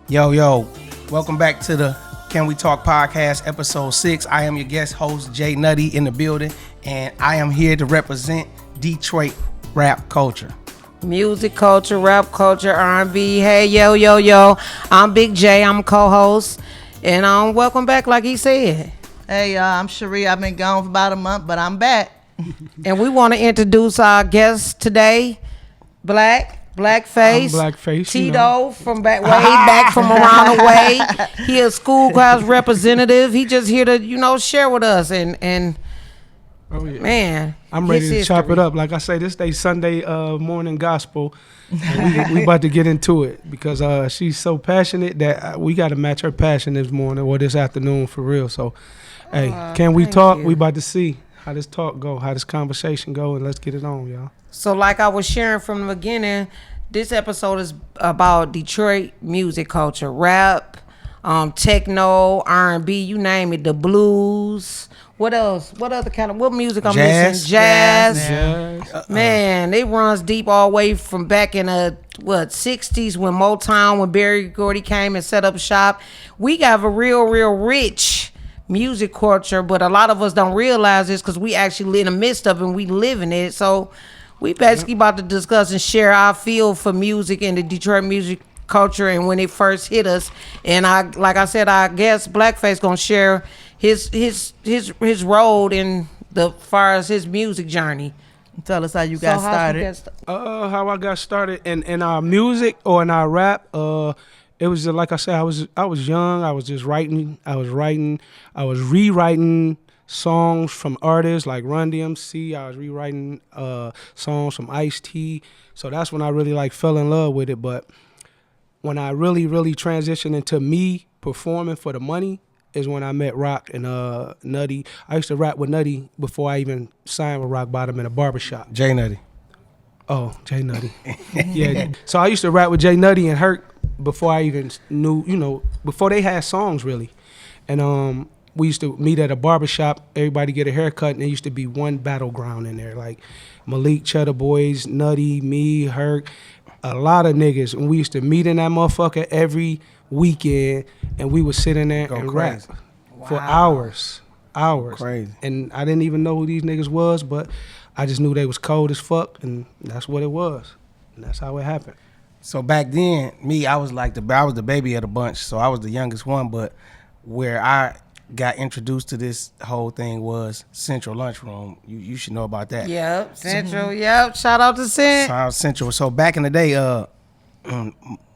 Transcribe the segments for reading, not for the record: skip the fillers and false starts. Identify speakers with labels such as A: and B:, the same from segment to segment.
A: Yo, welcome back to the Can We Talk podcast, episode 6. I am your guest host, Jay Nutty, in the building, and I am here to represent Detroit rap culture.
B: Music culture, rap culture, R&B. Hey, yo. I'm Big J. I'm co-host, and welcome back, like he said.
C: Hey, y'all, I'm Cherie. I've been gone for about a month, but I'm back.
B: And we want to introduce our guest today, Blackface.
D: Blackface,
B: Tito from way back from around the way. He a schoolhouse representative. He just here to, share with us and
D: oh, yeah.
B: Man,
D: I'm ready to chop it up. Like I say, this day Sunday morning gospel. And we about to get into it because she's so passionate that we got to match her passion this morning or this afternoon for real. So, hey, can we talk?
B: You.
D: We about to see how this talk go, how this conversation go, and let's get it on, y'all.
B: So like I was sharing from the beginning, this episode is about Detroit music culture, rap, techno, R&B, you name it, the blues. What else? What music I'm missing? Jazz. Man, it runs deep all the way from back in the 60s when Motown, when Berry Gordy came and set up shop. We got a real rich music culture, but a lot of us don't realize this because we actually in the midst of it and we live in it. So we basically about to discuss and share our feel for music and the Detroit music culture and when it first hit us. And like I said, I guess Blackface gonna share his road in the far as his music journey.
C: Tell us how you got started.
D: How I got started in our music or in our rap. It was just, like I said, I was young. I was just writing. I was rewriting songs from artists like Run DMC. I was rewriting songs from Ice-T. So that's when I really fell in love with it. But when I really transitioned into me performing for the money is when I met Rock and Nutty. I used to rap with Nutty before I even signed with Rock Bottom in a barbershop.
A: Jay Nutty.
D: Oh, Jay Nutty. Yeah. So I used to rap with Jay Nutty and Hurt before I even knew, before they had songs really. And we used to meet at a barbershop, everybody get a haircut, and there used to be one battleground in there, like Malik, Cheddar Boys, Nutty, me, Hurt, a lot of niggas. And we used to meet in that motherfucker every weekend, and we would sit in there and rap for hours.
A: Crazy.
D: And I didn't even know who these niggas was, but I just knew they was cold as fuck, and that's what it was. And that's how it happened.
A: So back then, I was the baby of the bunch, so I was the youngest one, but where I got introduced to this whole thing was Central Lunchroom. You should know about that.
B: Yep, Central. Yep, shout out to
A: Central. So back in the day,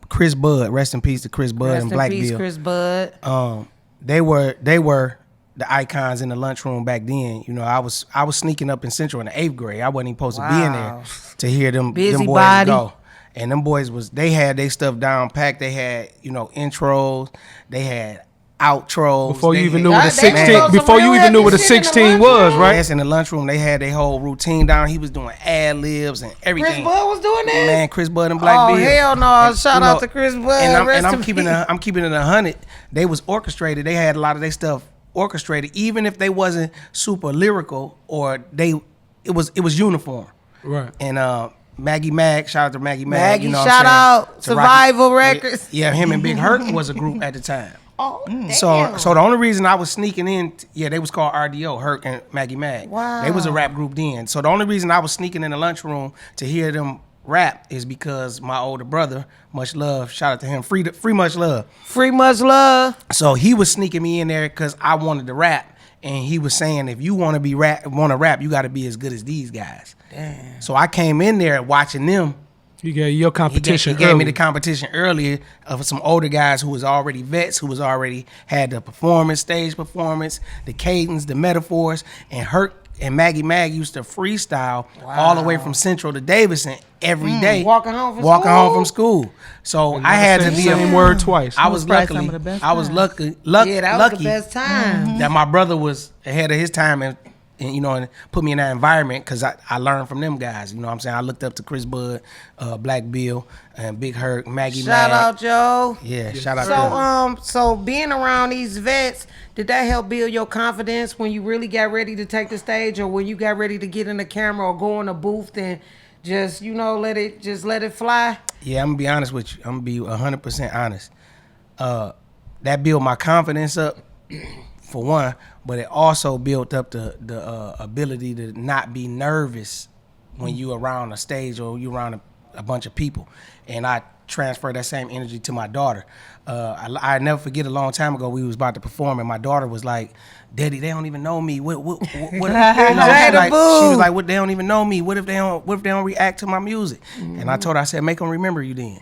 A: Chris Bud, rest in peace to Chris Bud and Black Bill.
B: Rest in peace, Chris Bud.
A: They were the icons in the lunchroom back then. I was sneaking up in Central in the 8th grade. I wasn't even supposed to be in there to hear them boys go. And them boys they had their stuff down packed. They had intros. They had outros.
D: Before you even knew what a 16 was, right?
A: Yes, in the lunchroom they had their whole routine down. He was doing ad libs and everything.
B: Chris Bud was doing that?
A: Man, Chris Bud and Black Bill.
B: Oh hell no! Shout out to Chris Bud.
A: And I'm keeping it 100. They was orchestrated. They had a lot of their stuff orchestrated, even if they wasn't super lyrical or it was uniform.
D: Right.
A: And Maggie Mag, shout out to Maggie Mag.
B: Maggie, shout out Survival Records.
A: Yeah, him and Big Hurt was a group at the time.
B: Oh,
A: So the only reason I was sneaking in, they was called RDO, Hurt and Maggie Mag.
B: Wow.
A: They was a rap group then. So the only reason I was sneaking in the lunchroom to hear them rap is because my older brother, Much Love, shout out to him, free Much Love.
B: Free Much Love.
A: So he was sneaking me in there because I wanted to rap. And he was saying, if you want to rap, you got to be as good as these guys.
B: Damn.
A: So I came in there watching them.
D: You gave your competition.
A: He gave me the competition earlier of some older guys who was already vets, who was already had the stage performance, the cadence, the metaphors, and Hurt and Maggie Mag used to freestyle all the way from Central to Davidson every day.
B: Walking home from
A: school. So I had to be
D: same word twice.
A: I was lucky.
C: Some of the best
A: I was lucky.
B: Yeah, that was the best time.
A: That my brother was ahead of his time and and put me in that environment because I learned from them guys. You know what I'm saying? I looked up to Chris Bud, Black Bill, and Big Hurt, Maggie Mag.
B: Shout out, Joe.
A: Yeah, shout out to them.
B: So being around these vets, did that help build your confidence when you really got ready to take the stage, or when you got ready to get in the camera or go in a booth and just let it fly?
A: Yeah, I'm gonna be honest with you. I'm gonna be 100% honest. that built my confidence up for one, but it also built up the ability to not be nervous when you around a stage or you around a bunch of people. And I transferred that same energy to my daughter. I never forget, a long time ago we was about to perform and my daughter was like, "Daddy, they don't even know me. What she was like, "What, they don't even know me. What if they don't react to my music?" And I told her, I said, "Make them remember you then."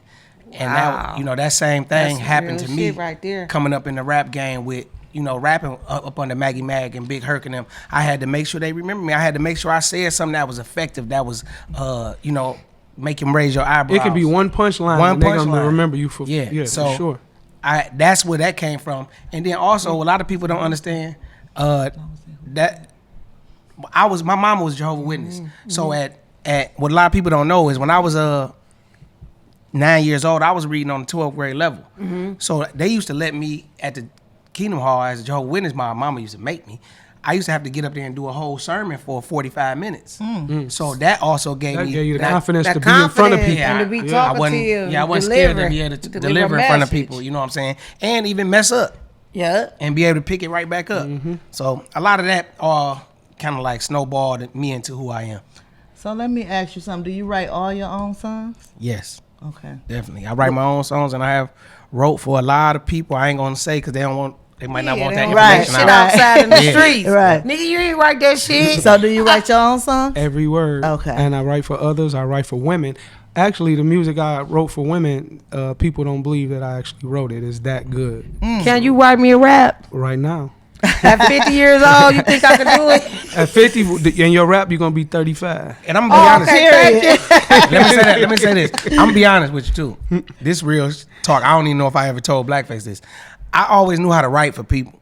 A: And that, that same thing happened to me
B: right there.
A: Coming up in the rap game with, rapping up under Maggie Mag and Big Herc and them. I had to make sure they remember me. I had to make sure I said something that was effective, that was, make them raise your eyebrows.
D: It could be one punchline and they're going to remember you for,
A: so
D: for sure.
A: That's where that came from. And then also, a lot of people don't understand that my mama was Jehovah's Witness. So at what a lot of people don't know is when I was 9 years old, I was reading on the 12th grade level. So they used to let me at the Kingdom Hall as a Jehovah's Witness. My mama used to make me. I used to have to get up there and do a whole sermon for 45 minutes. So that also gave
D: you the confidence to be in front of people.
B: And to be talking to you.
A: Yeah, I wasn't scared to be able to deliver in front of people, you know what I'm saying? And even mess up.
B: Yeah.
A: And be able to pick it right back up. So a lot of that kind of like snowballed me into who I am.
C: So let me ask you something. Do you write all your own songs?
A: Yes.
C: Okay.
A: Definitely. I write my own songs and I have wrote for a lot of people. I ain't gonna say because they might not want that information
B: shit outside in the streets.
C: Right.
B: Nigga, you ain't write that shit.
C: So do you write your own songs?
D: Every word.
C: Okay.
D: And I write for others. I write for women. Actually, the music I wrote for women, people don't believe that I actually wrote it. It's that good.
B: Can you write me a rap?
D: Right now.
B: At 50 years old, you think I can do it?
D: At 50, in your rap, you're going to be 35.
A: And I'm going to be honest.
B: Okay, thank you.
A: Let me say this. I'm going to be honest with you, too. This real talk, I don't even know if I ever told Blackface this. I always knew how to write for people.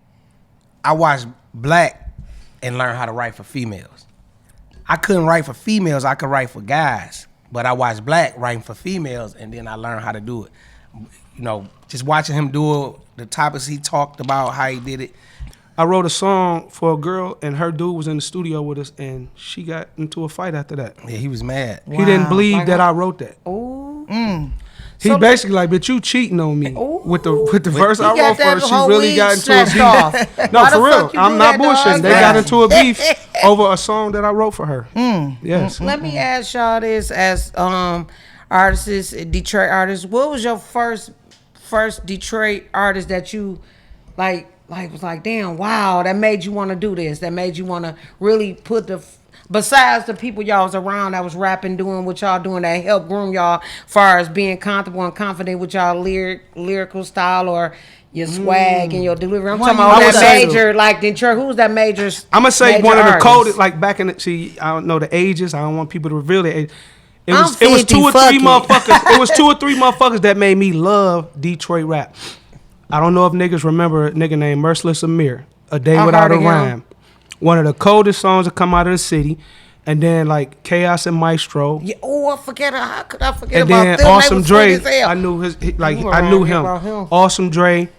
A: I watched Black and learned how to write for females. I couldn't write for females. I could write for guys. But I watched Black writing for females, and then I learned how to do it. Just watching him do it, the topics he talked about, how he did it.
D: I wrote a song for a girl, and her dude was in the studio with us, and she got into a fight after that.
A: Yeah, he was mad.
D: He didn't believe that I wrote that.
B: Ooh.
D: He basically like, "But you cheating on me." With the verse I wrote for her, she
B: whole
D: really got into a beef. No,
B: Why
D: for
B: the
D: real.
B: fuck you
D: I'm
B: do
D: not
B: that,
D: bullshitting.
B: dog?
D: They got into a beef over a song that I wrote for her. Yes.
B: Let me ask y'all this as artists, Detroit artists. What was your first Detroit artist that you like was like, damn, wow, that made you want to do this? That made you want to really put besides the people y'all was around that was rapping, doing what y'all doing, that helped groom y'all far as being comfortable and confident with y'all lyrical style or your swag and your delivery. I'm talking about that major, like Detroit. Who's that major?
D: I'm gonna say
B: major
D: one of the
B: artist?
D: coldest, like back in the. See, I don't know the ages. I don't want people to reveal their age. It
B: I'm
D: was
B: 50,
D: two or
B: fuck
D: three
B: it.
D: motherfuckers. It was 2 or 3 motherfuckers that made me love Detroit rap. I don't know if niggas remember a nigga named Merciless Amir, A Day
B: I
D: Without
B: heard
D: a
B: of him.
D: Rhyme. One of the coldest songs that come out of the city. And then like Chaos and Maestro.
B: Yeah, how could I forget
D: And
B: about
D: then
B: them?
D: Awesome
B: They was
D: Dre.
B: funny as hell.
D: I knew
B: You
D: I knew
B: around here
D: him.
B: about him.
D: Awesome Dre.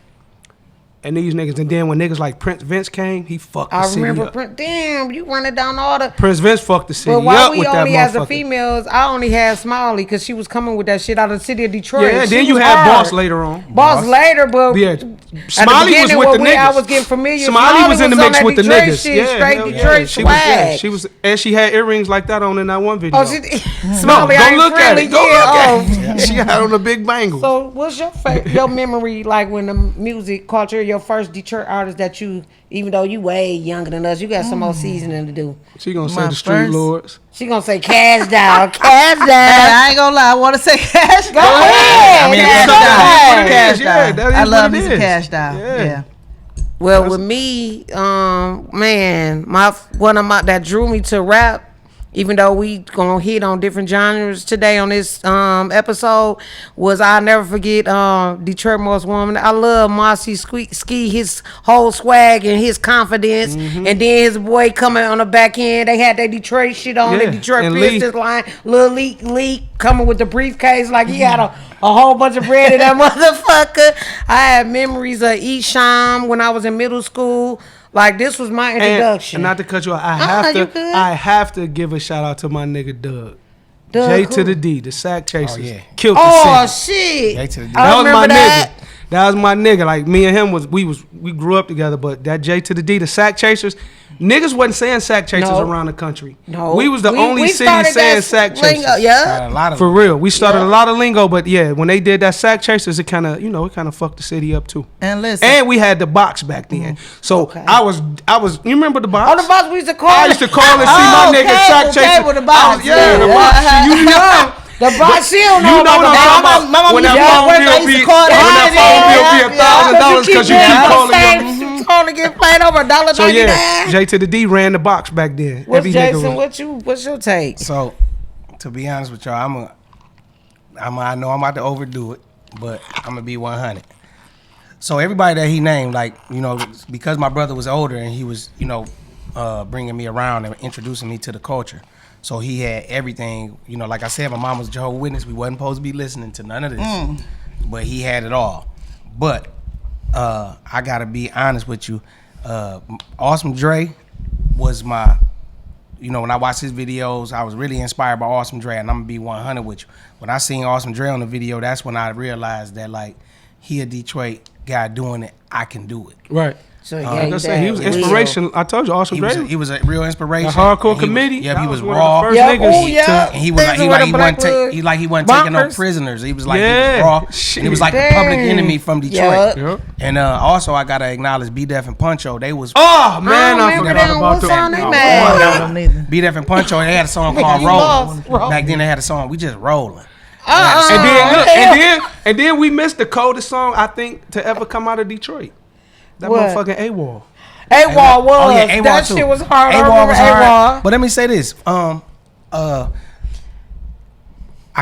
D: And these niggas. And then when niggas like Prince Vince came, he fucked the
B: I
D: city
B: remember,
D: up.
B: damn, you running down all the.
D: Prince Vince fucked the city
B: But why
D: up
B: we
D: with that
B: only as the
D: motherfucker.
B: females? I only had Smiley because she was coming with that shit out of the city of Detroit.
D: Yeah,
B: She
D: then you
B: was
D: had
B: hard.
D: Boss later on.
B: Boss later, but
D: Yeah,
B: at the
D: Smiley was
B: beginning
D: with the
B: when I
D: niggas.
B: was getting familiar.
D: Smiley was in the
B: on
D: mix
B: that
D: with the
B: Detroit
D: niggas.
B: Shit,
D: Yeah,
B: straight
D: hell
B: Detroit
D: she was,
B: swag.
D: she was, and she had earrings like that on in that one video.
B: Oh, she,
D: No,
B: Smiley,
D: go
B: I ain't
D: look at
B: friendly.
D: it. Go
B: Yeah,
D: look at it. She had on a big bangle.
B: So, what's your memory like when the music culture, your first Detroit artist that you, even though you way younger than us, you got some more seasoning to do.
D: She gonna say
C: My
D: the Street
C: first-
D: Lords.
B: She gonna say cash down, cash
C: Hey,
B: down.
C: I ain't gonna lie. I want to say cash.
B: Go ahead.
A: I mean,
B: Cash
A: that's
B: down.
A: what
C: Cash
D: Yeah,
C: down.
D: that is
C: I love
D: what
C: me
D: it
C: some
D: is.
C: cash down.
D: Yeah.
C: Yeah.
B: Well, with me, man, that drew me to rap. Even though we gonna hit on different genres today on this episode, was I'll never forget Detroit Most Woman. I love Marcy Ski, his whole swag and his confidence, and then his boy coming on the back end. They had that Detroit shit on,
D: Yeah,
B: the Detroit
D: and Lee.
B: Pistons line. Lil Leak coming with the briefcase like he had a whole bunch of bread in that motherfucker. I had memories of Esham when I was in middle school. Like, this was my introduction.
D: And not to cut you off,
B: you good.
D: I have to give a shout out to my nigga Doug.
B: Doug
D: J
B: who?
D: to the D, the Sack Chasers.
A: Oh, yeah.
D: Killed the
B: Oh
D: city.
B: shit!
A: J to the D.
B: I
D: That was my
B: remember that.
D: nigga. That was my nigga. Like me and him we grew up together. But that J to the D, the Sack Chasers, niggas wasn't saying Sack Chasers around the country.
B: No,
D: we was the only city saying Sack Chasers.
B: Yeah,
A: A lot of
D: for real. We started a lot of lingo, but yeah, when they did that Sack Chasers, it kind of fucked the city up too.
C: And listen,
D: And we had the box back then, so I was. You remember the box?
B: Oh, the box we used to call.
D: I used to call and see my nigga Sack Chaser.
C: with the box.
D: The box. You know.
B: The box, you don't know
D: You know what I'm talking about? When that phone bill be $1,000 because you keep calling them.
B: Calling get played over $1.99.
D: So yeah, J to the D ran the box back then.
B: What's
D: Every nigga
B: Jason? What's your take?
A: So, to be honest with y'all, I know I'm about to overdo it, but I'm gonna be 100. So everybody that he named, like, you know, because my brother was older and he was, you know, bringing me around and introducing me to the culture. So he had everything, you know, like I said, my mom was Jehovah's Witness. We wasn't supposed to be listening to none of this, but he had it all. But I gotta be honest with you, Awesome Dre was my, you know, when I watched his videos, I was really inspired by Awesome Dre, and I'm gonna be 100 with you. When I seen Awesome Dre on the video, that's when I realized that, like, he a Detroit guy doing it, I can do it.
D: Right.
B: So
D: Like I said, he was inspiration. I told you, Awesome Dre.
A: He was a real inspiration.
D: The hardcore
A: And he
D: committee.
A: Yeah,
D: That
A: he was
D: was one
A: raw.
D: of the first niggas.
A: And he was he wasn't taking no prisoners. He was like, he was raw. And he was like the public enemy from Detroit.
D: Yep.
A: And also I gotta acknowledge B Def and Puncho. They was
D: Oh man, I forgot
B: them.
D: about
B: What song they
D: them.
B: made?
A: B Def and Puncho. They had a song called Rollin'. Back then they had a song, We Just Rollin'.
D: And then look, and then we missed the coldest song I think to ever come out of Detroit. That
B: What?
D: motherfucking AWOL.
B: AWOL was.
A: Oh, yeah, AWOL
B: That
A: too.
B: shit was hard.
A: AWOL was hard.
B: AWOL.
A: But let me say this. I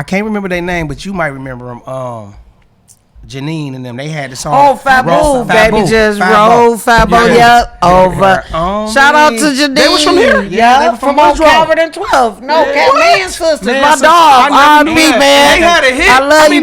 A: can't remember their name, but you might remember them. Janine and them, they had the song.
B: Oh, Fabu, baby, just roll Fabu, yep, over. Shout out to Janine.
D: They was from here.
B: Yeah,
A: they were
B: from
A: Woodrow.
B: Calvert and 12. No,
D: Yeah.
B: Man Sisters,
A: Man
B: my
A: Sisters.
B: dog,
A: I
B: R&B,
A: never knew that.
B: man.
D: They had a hit.
B: I love you,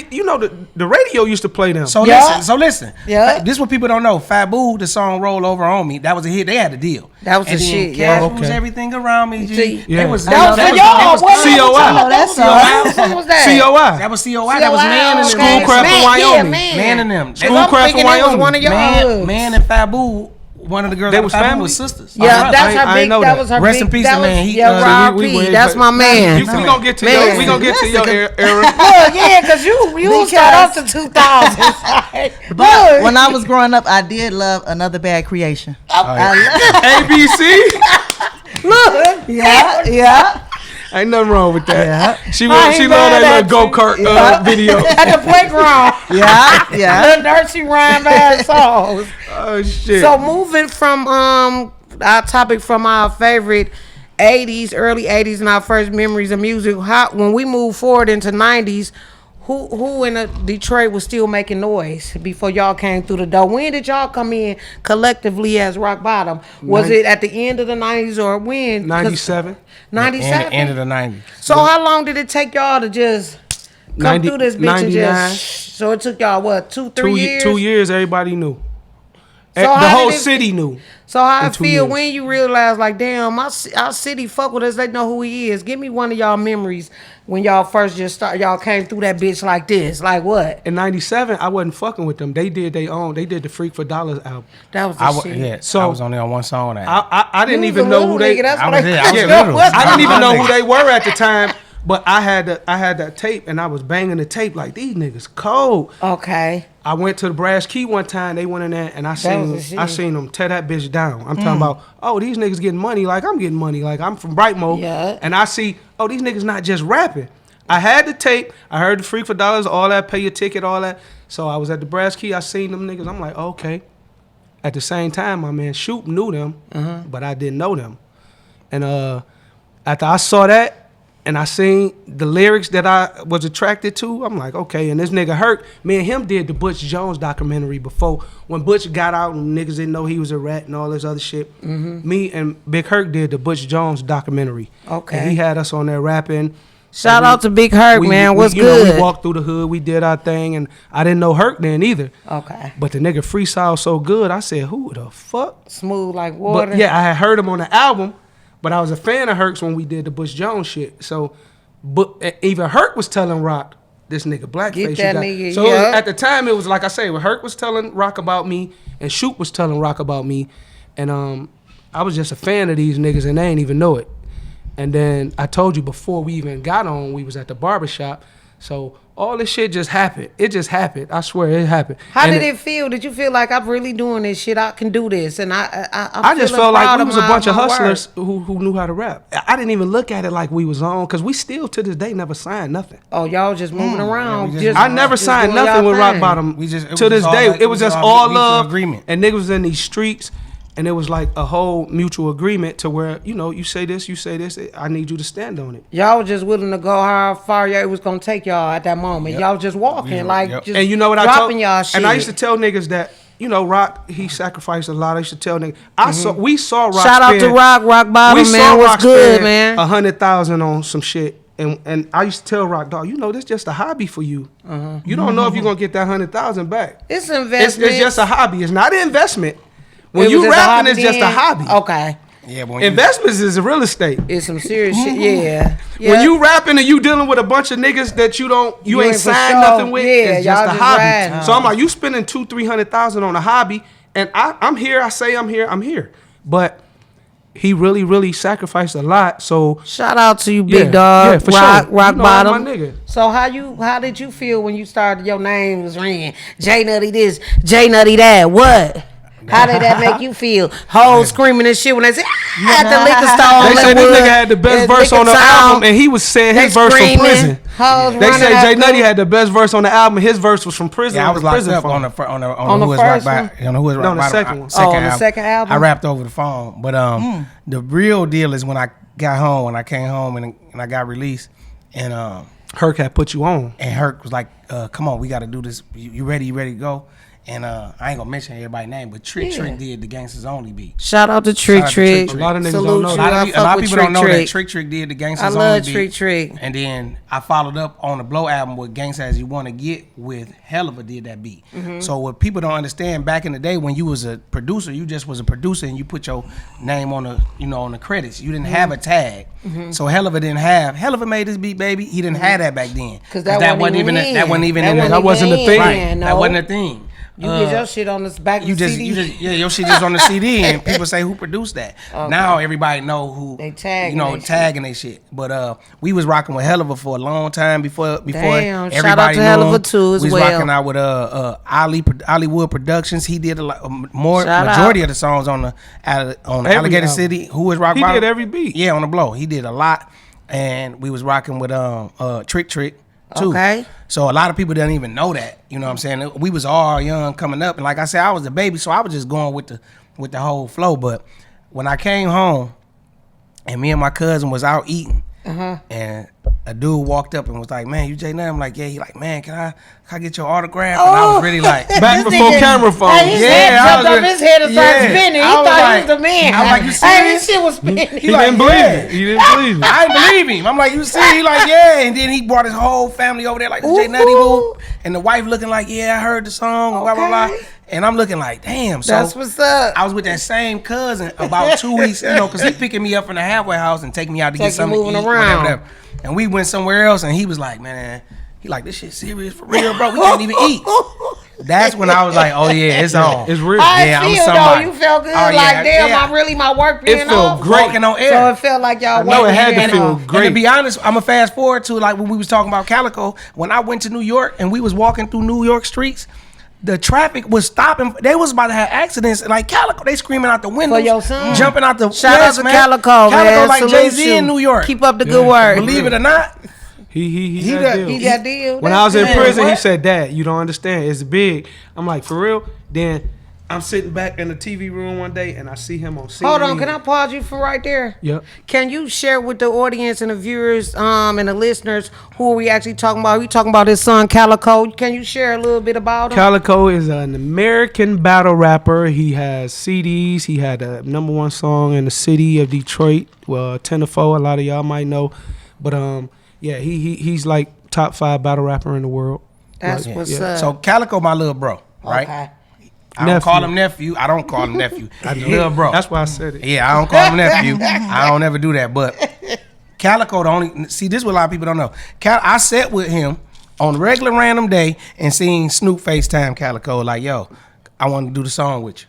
B: boy.
D: You know the radio used to play them.
A: So
B: Yeah.
A: listen.
B: Yeah.
A: This is what people don't know. Fabu, the song "Roll Over on Me," that was a hit. They had a deal.
B: That was
A: and
B: the
A: then
B: shit,
A: Cash
B: yeah.
A: Rules
D: Okay.
A: everything around me. G.
B: See,
D: Yeah.
A: They was
B: That was for
A: they
B: y'all.
A: was-
B: What
D: COI.
B: song? That was What song was that?
D: COI.
A: That was COI. That was Man and them.
D: Schoolcraft in Wyoming.
A: Man and them.
D: Schoolcraft in Wyoming.
B: One of y'all.
A: Man and Fabu. One of the girls
D: They
A: out of
D: was
A: Fabu
D: family?
A: was sisters.
B: Yeah, that's
D: I
B: her
D: ain't
B: big.
D: know
B: That
D: that.
B: was her
A: Rest
B: big.
A: in peace,
B: that
A: man.
B: was-
A: He,
B: Yeah, Rob
D: we
B: P. That's my
D: We
B: man.
D: gonna get to
B: Man.
D: your. We gonna get to your era.
B: Look, yeah, because you start off the 2000s.
C: But when I was growing up, I did love Another Bad Creation.
D: ABC.
B: Look,
C: Yeah.
D: Ain't nothing wrong with that.
C: Yeah.
D: She
B: I
D: loved
B: ain't
D: that
B: mad
D: little
B: at
D: go
B: you.
D: kart video.
B: at the playground.
C: Yeah.
B: Little dirty rhyme ass songs.
D: Oh shit.
B: So moving from our topic from our favorite 80s, early 80s, and our first memories of music, when we move forward into 90s, who in Detroit was still making noise before y'all came through the door? When did y'all come in collectively as Rock Bottom? Was it at the end of the 90s or when?
D: 97.
B: 97?
A: End of the 90s.
B: So how long did it take y'all to just come
D: 90
B: through this bitch
D: 99.
B: and just... So it took y'all, what, 2-3 years?
D: 2 years. Everybody knew.
B: So
D: The
B: how
D: whole
B: did it-
D: city knew.
B: So how I
D: 2
B: feel
D: years.
B: when you realize, like, damn, our city fuck with us. They know who he is. Give me one of y'all memories when y'all first y'all came through that bitch like this. Like what?
D: In 97, I wasn't fucking with them. They did their own. They did the Freak for Dollars album.
B: That was the shit.
D: So-
A: I was only on one song on that.
D: I didn't
B: You
D: even
B: was a
D: know
B: little
D: who they.
B: nigga, that's
A: I
B: what
A: was
B: I
A: there. I was
B: know.
A: little.
D: I didn't even know
A: Little.
D: who they were at the time, but I had that tape and I was banging the tape like these niggas cold.
B: Okay.
D: I went to the Brass Key one time. They went in there and I
B: was the
D: seen
B: shit.
D: them tear that bitch down. I'm talking about, oh, these niggas getting money like I'm getting money. Like I'm from Brightmo.
B: Yeah.
D: And I see, oh, these niggas not just rapping. I had the tape. I heard the Freak for Dollars, all that, pay your ticket, all that. So I was at the Brass Key. I seen them niggas. I'm like, okay. At the same time, my man Shoop knew them, but I didn't know them. And after I saw that, and I seen the lyrics that I was attracted to, I'm like, okay, and this nigga Hurt, me and him did the Butch Jones documentary before, when Butch got out and niggas didn't know he was a rat and all this other shit. Me and Big Hurt did the Butch Jones documentary.
B: Okay.
D: And he had us on there rapping.
B: Shout out to Big Hurt, man. What's
D: you know,
B: good?
D: we walked through the hood, we did our thing, and I didn't know Hurt then either.
B: Okay.
D: But the nigga freestyle so good, I said, who the fuck?
B: Smooth like water.
D: But yeah, I had heard him on the album, but I was a fan of Hurt's when we did the Butch Jones shit. So, but even Hurt was telling Rock, this nigga blackface.
B: Get that nigga,
D: so
B: yeah.
D: at the time, it was like I say, when Herc was telling Rock about me and Shoot was telling Rock about me, and I was just a fan of these niggas and they ain't even know it. And then I told you before we even got on, we was at the barbershop. So all this shit just happened. It just happened. I swear it happened.
B: How did it feel? Did you feel like I'm really doing this shit? I can do this, and
D: I just felt like we was a bunch of hustlers who knew how to rap. I didn't even look at it like we was on, because we still to this day never signed nothing.
B: Oh, y'all just moving around.
D: I never signed nothing with Rock Bottom. To this day, it was just all love agreement, and niggas was in these streets. And it was like a whole mutual agreement to where, you say this, I need you to stand on it.
B: Y'all was just willing to go how far y'all was going to take y'all at that moment. Yep. Y'all just walking, just
D: and you know what
B: dropping y'all shit.
D: And I used to tell niggas that, Rock, he sacrificed a lot. I used to tell niggas. We saw Rock
B: Shout out to Rock Bottom, man. What's good, man?
D: 100,000 on some shit. And I used to tell Rock, dog, this just a hobby for you. You don't know if you're going to get that 100,000 back.
B: It's an investment.
D: It's just a hobby. It's not an investment. When you rapping, it's just a hobby.
B: Okay.
A: Yeah,
D: investments is real estate.
B: It's some serious shit. Yeah.
D: When you rapping and you dealing with a bunch of niggas that you ain't signed nothing with, it's just a hobby. Riding. So I'm like, you spending $200,000-$300,000 on a hobby, and I'm here. I say I'm here, but he really, really sacrificed a lot. So
B: shout out to you, big dog.
D: Yeah, for
B: Rock
D: sure.
B: Bottom.
D: My nigga.
B: So how did you feel when you started? Your name was ringing. J Nutty this, J Nutty that. What? How did that make you feel? Hoes screaming and shit when they say at the liquor store.
D: They said this nigga had the best verse on the album, and he was saying his verse from prison. They said J Nutty had the best verse on the album, and his verse was from prison.
A: Yeah, I was locked up on the Who Is Rock Bottom. On the Who Is Rock Bottom.
D: The second one.
B: The second album.
A: I rapped over the phone, but the real deal is when I got home, when I came home and I got released, and
D: Herc had put you on,
A: and Herc was like, "Come on, we got to do this. You ready? You ready to go?" And I ain't gonna mention everybody's name, but Trick did the Gangsters Only beat.
B: Shout out to Trick.
D: A lot of niggas don't know.
A: A lot of people don't know that Trick did the Gangsters Only beat.
B: I love Trick.
A: And then I followed up on the Blow album with Gangsta As You Wanna Get with Helluva did that beat. So what people don't understand, back in the day when you was a producer, you just was a producer and you put your name on the on the credits. You didn't have a tag. So Helluva made this beat, baby. He didn't have that back then.
B: Because that wasn't even
D: that wasn't a thing.
A: Right. That wasn't a thing.
B: You get your shit on the back of the CD.
A: Your shit just on the CD, and people say who produced that. Okay. Now everybody know who
B: they tagging
A: they shit. But we was rocking with Helluva for a long time before
B: Damn,
A: everybody
B: shout out to Helluva too as
A: we was
B: well.
A: rocking out with Hollywood Productions. He did majority of the songs on Alligator City. Who is Rock Bottom?
D: He did every beat.
A: Yeah, on the Blow. He did a lot, and we was rocking with Trick too.
B: Okay.
A: So a lot of people didn't even know that. You know what I'm saying? We was all young coming up, and like I said, I was the baby, so I was just going with the whole flow. But when I came home, and me and my cousin was out eating, and a dude walked up and was like, "Man, you J Nutty?" I'm like, "Yeah." He like, "Man, can I get your autograph?" And I was really like,
D: back before camera phones.
B: His head jumped up his head and started spinning. He thought he was the man.
A: I was like, "You serious?"
B: Hey, this shit was spinning.
D: He didn't believe it. He didn't believe it.
A: I didn't believe him. I'm like, "You see?" He like, "Yeah." And then he brought his whole family over there, like J Nutty boo, and the wife looking like, "Yeah, I heard the song." Blah blah blah. And I'm looking like, damn. So
B: that's what's up.
A: I was with that same cousin about 2 weeks, because he picking me up from the halfway house and taking me out to get something to eat, whatever. And we went somewhere else, and he was like, man, he like, this shit serious for real, bro. We can't even eat. That's when I was like, oh yeah, it's on.
D: It's real.
B: I feel though, you felt good. Damn, my work being
D: off. It felt great.
A: On air.
B: So it felt like y'all
D: working. No, it had to feel great.
A: And to be honest, I'm gonna fast forward to like when we was talking about Calico. When I went to New York and we was walking through New York streets, the traffic was stopping. They was about to have accidents. Like Calico, they screaming out the windows.
B: For your son.
A: Jumping out the
B: Shout out to Calico, man.
A: Calico like Jay-Z in New York.
B: Keep up the good work.
A: Believe it or not.
D: He got
B: deal.
D: When I was in prison, he said, "Dad, you don't understand. It's big." I'm like, "For real?" Then I'm sitting back in the TV room one day, and I see him on CNN.
B: Hold on, can I pause you for right there?
D: Yep.
B: Can you share with the audience and the viewers and the listeners who are we actually talking about? Are we talking about his son Calico? Can you share a little bit about him?
D: Calico is an American battle rapper. He has CDs. He had a #1 song in the city of Detroit. Well, 10-4. A lot of y'all might know, but yeah, he's like top 5 battle rapper in the world.
B: That's what's up.
A: So Calico, my little bro, right?
B: Okay.
A: I don't call him nephew. I don't call him nephew. Little bro.
D: That's why I said it.
A: Yeah, I don't call him nephew. I don't ever do that. But Calico, this is what a lot of people don't know. I sat with him on a regular random day and seen Snoop FaceTime Calico like, yo, I want to do the song with you.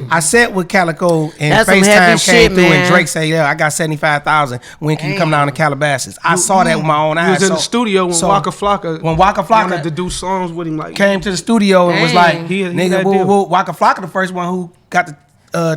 A: I sat with Calico and
B: That's some heavy
A: FaceTime came
B: shit,
A: through
B: man.
A: and Drake say, yeah, I got 75,000. When can you come down to Calabasas? I saw that with my own eyes.
D: He was in the studio when Waka Flocka wanted to do songs with him. Like
A: came to the studio and was like,
D: He
A: nigga, Waka Flocka the first one who got to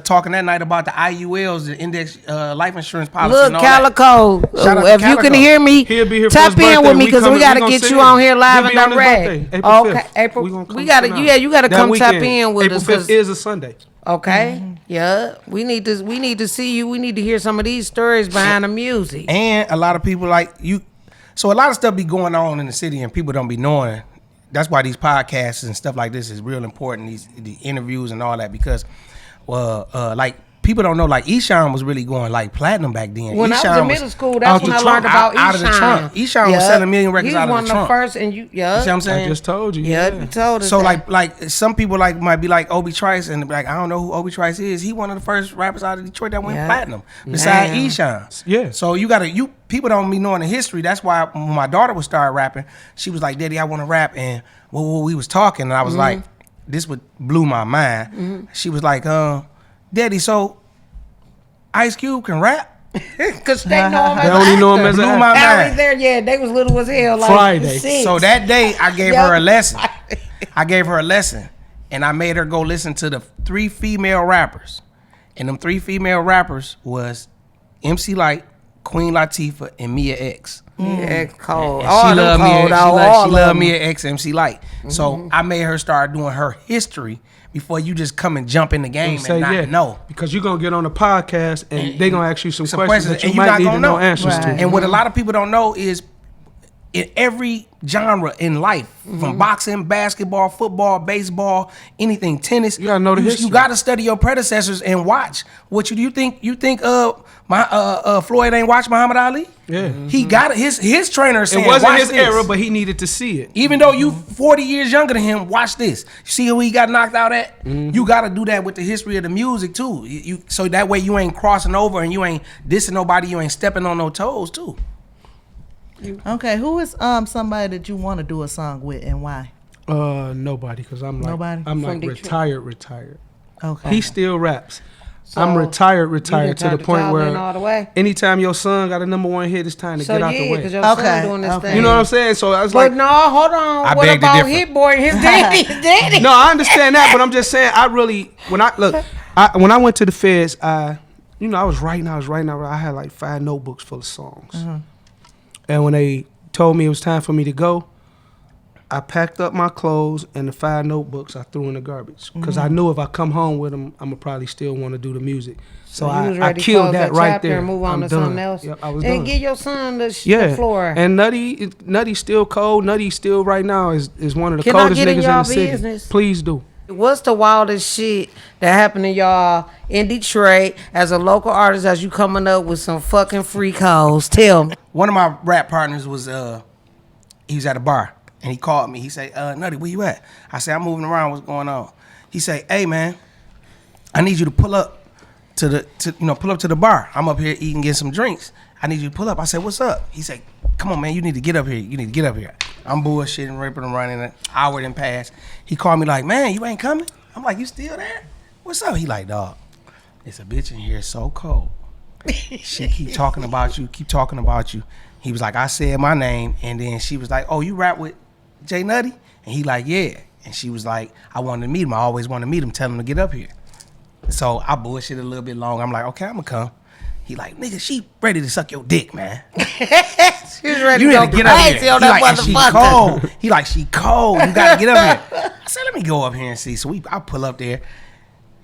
A: talking that night about the IULs, the index life insurance policy.
B: Look,
A: and all
B: Calico,
A: Shout out to
B: if you
A: Calico.
B: can hear me,
D: He'll be here for
B: tap
D: his
B: in
D: birthday.
B: with me
D: We
B: because we
D: coming-
B: got
D: we
B: to
D: gonna
B: get
D: sit
B: you
D: in.
B: on here live
D: He'll
B: and
D: be on his
B: direct.
D: birthday, April 5th.
B: Okay, April.
D: We gonna come
B: We got to,
D: sit down.
B: yeah, you got to
D: That
B: come tap
D: weekend.
B: in with
D: April
B: us.
D: 5th is a Sunday.
B: Okay, yeah, we need to see you. We need to hear some of these stories behind the music.
A: And a lot of people like you. So a lot of stuff be going on in the city and people don't be knowing. That's why these podcasts and stuff like this is real important. The interviews and all that because, like people don't know. Like Eshawn was really going like platinum back then.
B: When
A: Eshawn
B: I was in middle school, that's when I learned about
A: out of the
B: Eshawn.
A: trunk. Eshawn was selling million records out of the trunk.
B: He was one of the first, and you see what I'm saying?
D: I just told you.
B: Yeah, you told us.
A: So
B: that.
A: like some people like might be like Obi Trice and be like I don't know who Obi Trice is. He one of the first rappers out of Detroit that went platinum besides Eshawn.
D: Yeah.
A: So people don't be knowing the history. That's why when my daughter would start rapping, she was like, Daddy, I want to rap. And we was talking and I was like, this would blew my mind. She was like, Daddy, so Ice Cube can rap?
B: Cause they know him as
D: They only know him as
A: Blew
D: an
A: my
D: actor.
A: mind.
B: Harry there, yeah, they was little as hell. Like
D: Friday.
B: 6.
A: So that day I gave
B: Yep.
A: her a lesson. I gave her a lesson and I made her go listen to the 3 female rappers. And them 3 female rappers was MC Lyte, Queen Latifah, and Mia X.
B: Yeah, cold.
A: And
B: All
A: she
B: them
A: loved me.
B: cold,
A: She
B: all
A: loved
B: of them.
A: me at X MC Lyte. So I made her start doing her history before you just come and jump in the game and not know.
D: Because you're going to get on the podcast and they're going to ask you some questions that you
A: and you're
D: might
A: not
D: need
A: gonna
D: to know
A: know
D: answers to.
A: And what a lot of people don't know is in every genre in life, from boxing, basketball, football, baseball, anything, tennis,
D: You gotta know the history.
A: You got to study your predecessors and watch. What you think? You think Floyd ain't watched Muhammad Ali?
D: Yeah.
A: He got it. His trainer saying,
D: It wasn't
A: watch
D: his
A: this.
D: era, but he needed to see it.
A: Even though you 40 years younger than him, watch this. See who he got knocked out at? You got to do that with the history of the music too. So that way you ain't crossing over and you ain't dissing nobody. You ain't stepping on no toes too.
C: Okay, who is somebody that you want to do a song with and why?
D: Nobody, because I'm like
C: Nobody?
D: I'm
B: From
D: like
B: Detroit.
D: retired.
C: Okay.
D: He still raps.
B: So,
D: I'm retired
B: you
D: to the
B: done
D: point
B: job in
D: where
B: all the way?
D: anytime your son got a #1 hit, it's time to
B: So
D: get out the
B: yeah,
D: way.
B: because your
C: Okay,
B: son doing this
C: okay.
B: thing.
D: You know what I'm saying? So I was
B: But
D: like,
B: no, hold on.
A: I
B: What
A: beg to
B: about
A: differ.
B: Hit Boy and his daddy? His daddy.
D: no, I understand that, but I'm just saying, I really, when I went to the feds, I was writing. I had like 5 notebooks full of songs. And when they told me it was time for me to go, I packed up my clothes and the 5 notebooks I threw in the garbage. Because I knew if I come home with them, I'm going to probably still want to do the music. So
B: you was
D: I
B: ready to
D: killed
B: close
D: that right
B: chapter
D: there.
B: and move on
D: I'm
B: to
D: done.
B: something else.
D: Yep, I was
B: and
D: done.
B: give your son the floor.
D: And Nutty's still cold. Nutty still right now is one of the
B: Can I
D: coldest
B: get
D: niggas
B: in
D: in
B: y'all
D: the city.
B: business?
D: Please do.
B: What's the wildest shit that happened to y'all in Detroit as a local artist as you coming up with some fucking freak hoes? Tell me.
A: One of my rap partners was he was at a bar and he called me. He said, Nutty, where you at? I said, I'm moving around. What's going on? He said, hey man, I need you to pull up to the bar. I'm up here eating, getting some drinks. I need you to pull up. I said, what's up? He said, come on man, you need to get up here. I'm bullshitting, ripping and running. An hour didn't pass. He called me like, man, you ain't coming? I'm like, you still there? What's up? He like, dog, it's a bitch in here so cold. She keep talking about you. He was like, I said my name, and then she was like, oh, you rap with J Nutty? And he like, yeah. And she was like, I wanted to meet him. I always wanted to meet him. Tell him to get up here. So I bullshit a little bit long. I'm like, okay, I'm gonna come. He like, nigga, she ready to suck your dick, man.
B: She was ready
A: You
B: to
A: need
B: go
A: to get up
B: crazy
A: here.
B: on
A: He
B: that
A: like, and she
B: motherfucker.
A: cold. He like, she cold. You gotta get up here. I said, let me go up here and see. So I pull up there.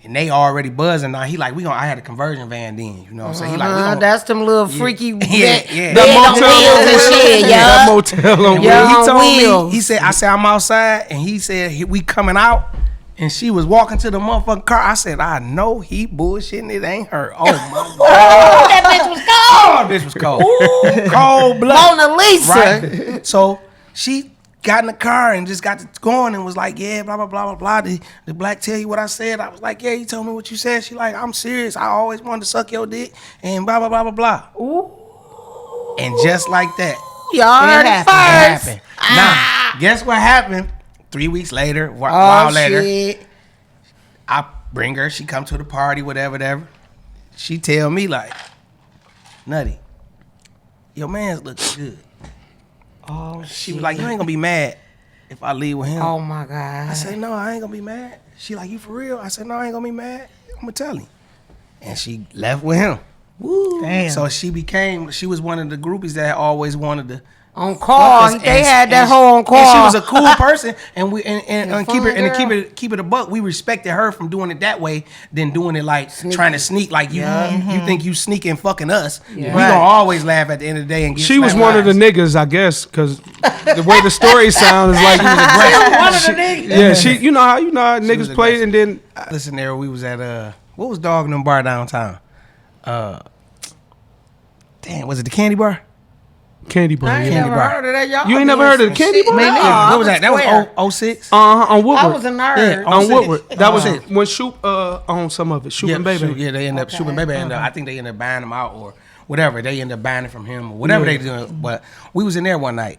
A: And they already buzzing now. He like, I had a conversion van then, you know what I'm saying? He like, we gonna,
B: That's them little freaky
A: yeah.
D: That motel on
B: Yeah.
A: When he
B: on
A: told
B: wheels.
A: me, he said, I said, I'm outside, and he said, we coming out, and she was walking to the motherfucking car. I said, I know he bullshitting, it ain't her. Oh, my God.
B: That bitch was cold.
A: Oh, this was cold. Cold blood.
B: Mona Lisa.
A: Right. So she got in the car and just got to going and was like, yeah, blah, blah, blah, blah, blah. Did Black tell you what I said? I was like, yeah, he told me what you said. She like, I'm serious. I always wanted to suck your dick, and blah, blah, blah, blah, blah. Ooh. And just like that,
B: y'all heard it first.
A: It happened. Now, guess what happened? 3 weeks later, while later,
B: shit.
A: I bring her. She come to the party, whatever. She tell me like, Nutty, your man's looking good.
B: Oh,
A: She was like, you ain't gonna be mad if I leave with him.
B: Oh my God.
A: I said, no, I ain't gonna be mad. She like, you for real? I said, no, I ain't gonna be mad. I'm gonna tell him. And she left with him.
B: Woo.
C: Damn.
A: So she was one of the groupies that always wanted to
B: On call.
A: fuck us.
B: They had that hoe on call.
A: And she was a cool person, and we and keep
B: fun
A: it and
B: girl.
A: keep it a buck. We respected her from doing it that way than doing it like trying to sneak. Like you think you sneaking fucking us.
B: Yeah.
A: We
B: Right.
A: gonna always laugh at the end of the day and get
D: She was
A: slapped
D: one of the
A: eyes.
D: niggas, I guess, because the way the story sounds is like he was aggressive.
B: One of the niggas.
D: Yeah, you know how
A: was
D: niggas play, and then
A: Listen, there we was at what was Dog in them bar downtown? Damn, was it the Candy Bar?
D: Candy Bar.
B: I ain't
D: Yeah.
B: never
A: bar.
B: heard of that. Y'all
D: You ain't never
B: be
D: heard of
B: some
D: the Candy
B: shit.
D: Bar?
B: Man,
D: No,
B: I
A: What was that? That
B: swear.
A: was 06?
D: On Woodward.
B: I was a nerd.
A: Yeah,
D: on
A: 06.
D: Woodward. That was
A: 06.
D: when Shoop on some of it. Shoop and Baby.
A: Yeah, they ended up
B: Okay.
A: shooting baby. I think they ended up buying him out or whatever. They ended up buying it from him or whatever they doing. But we was in there one night,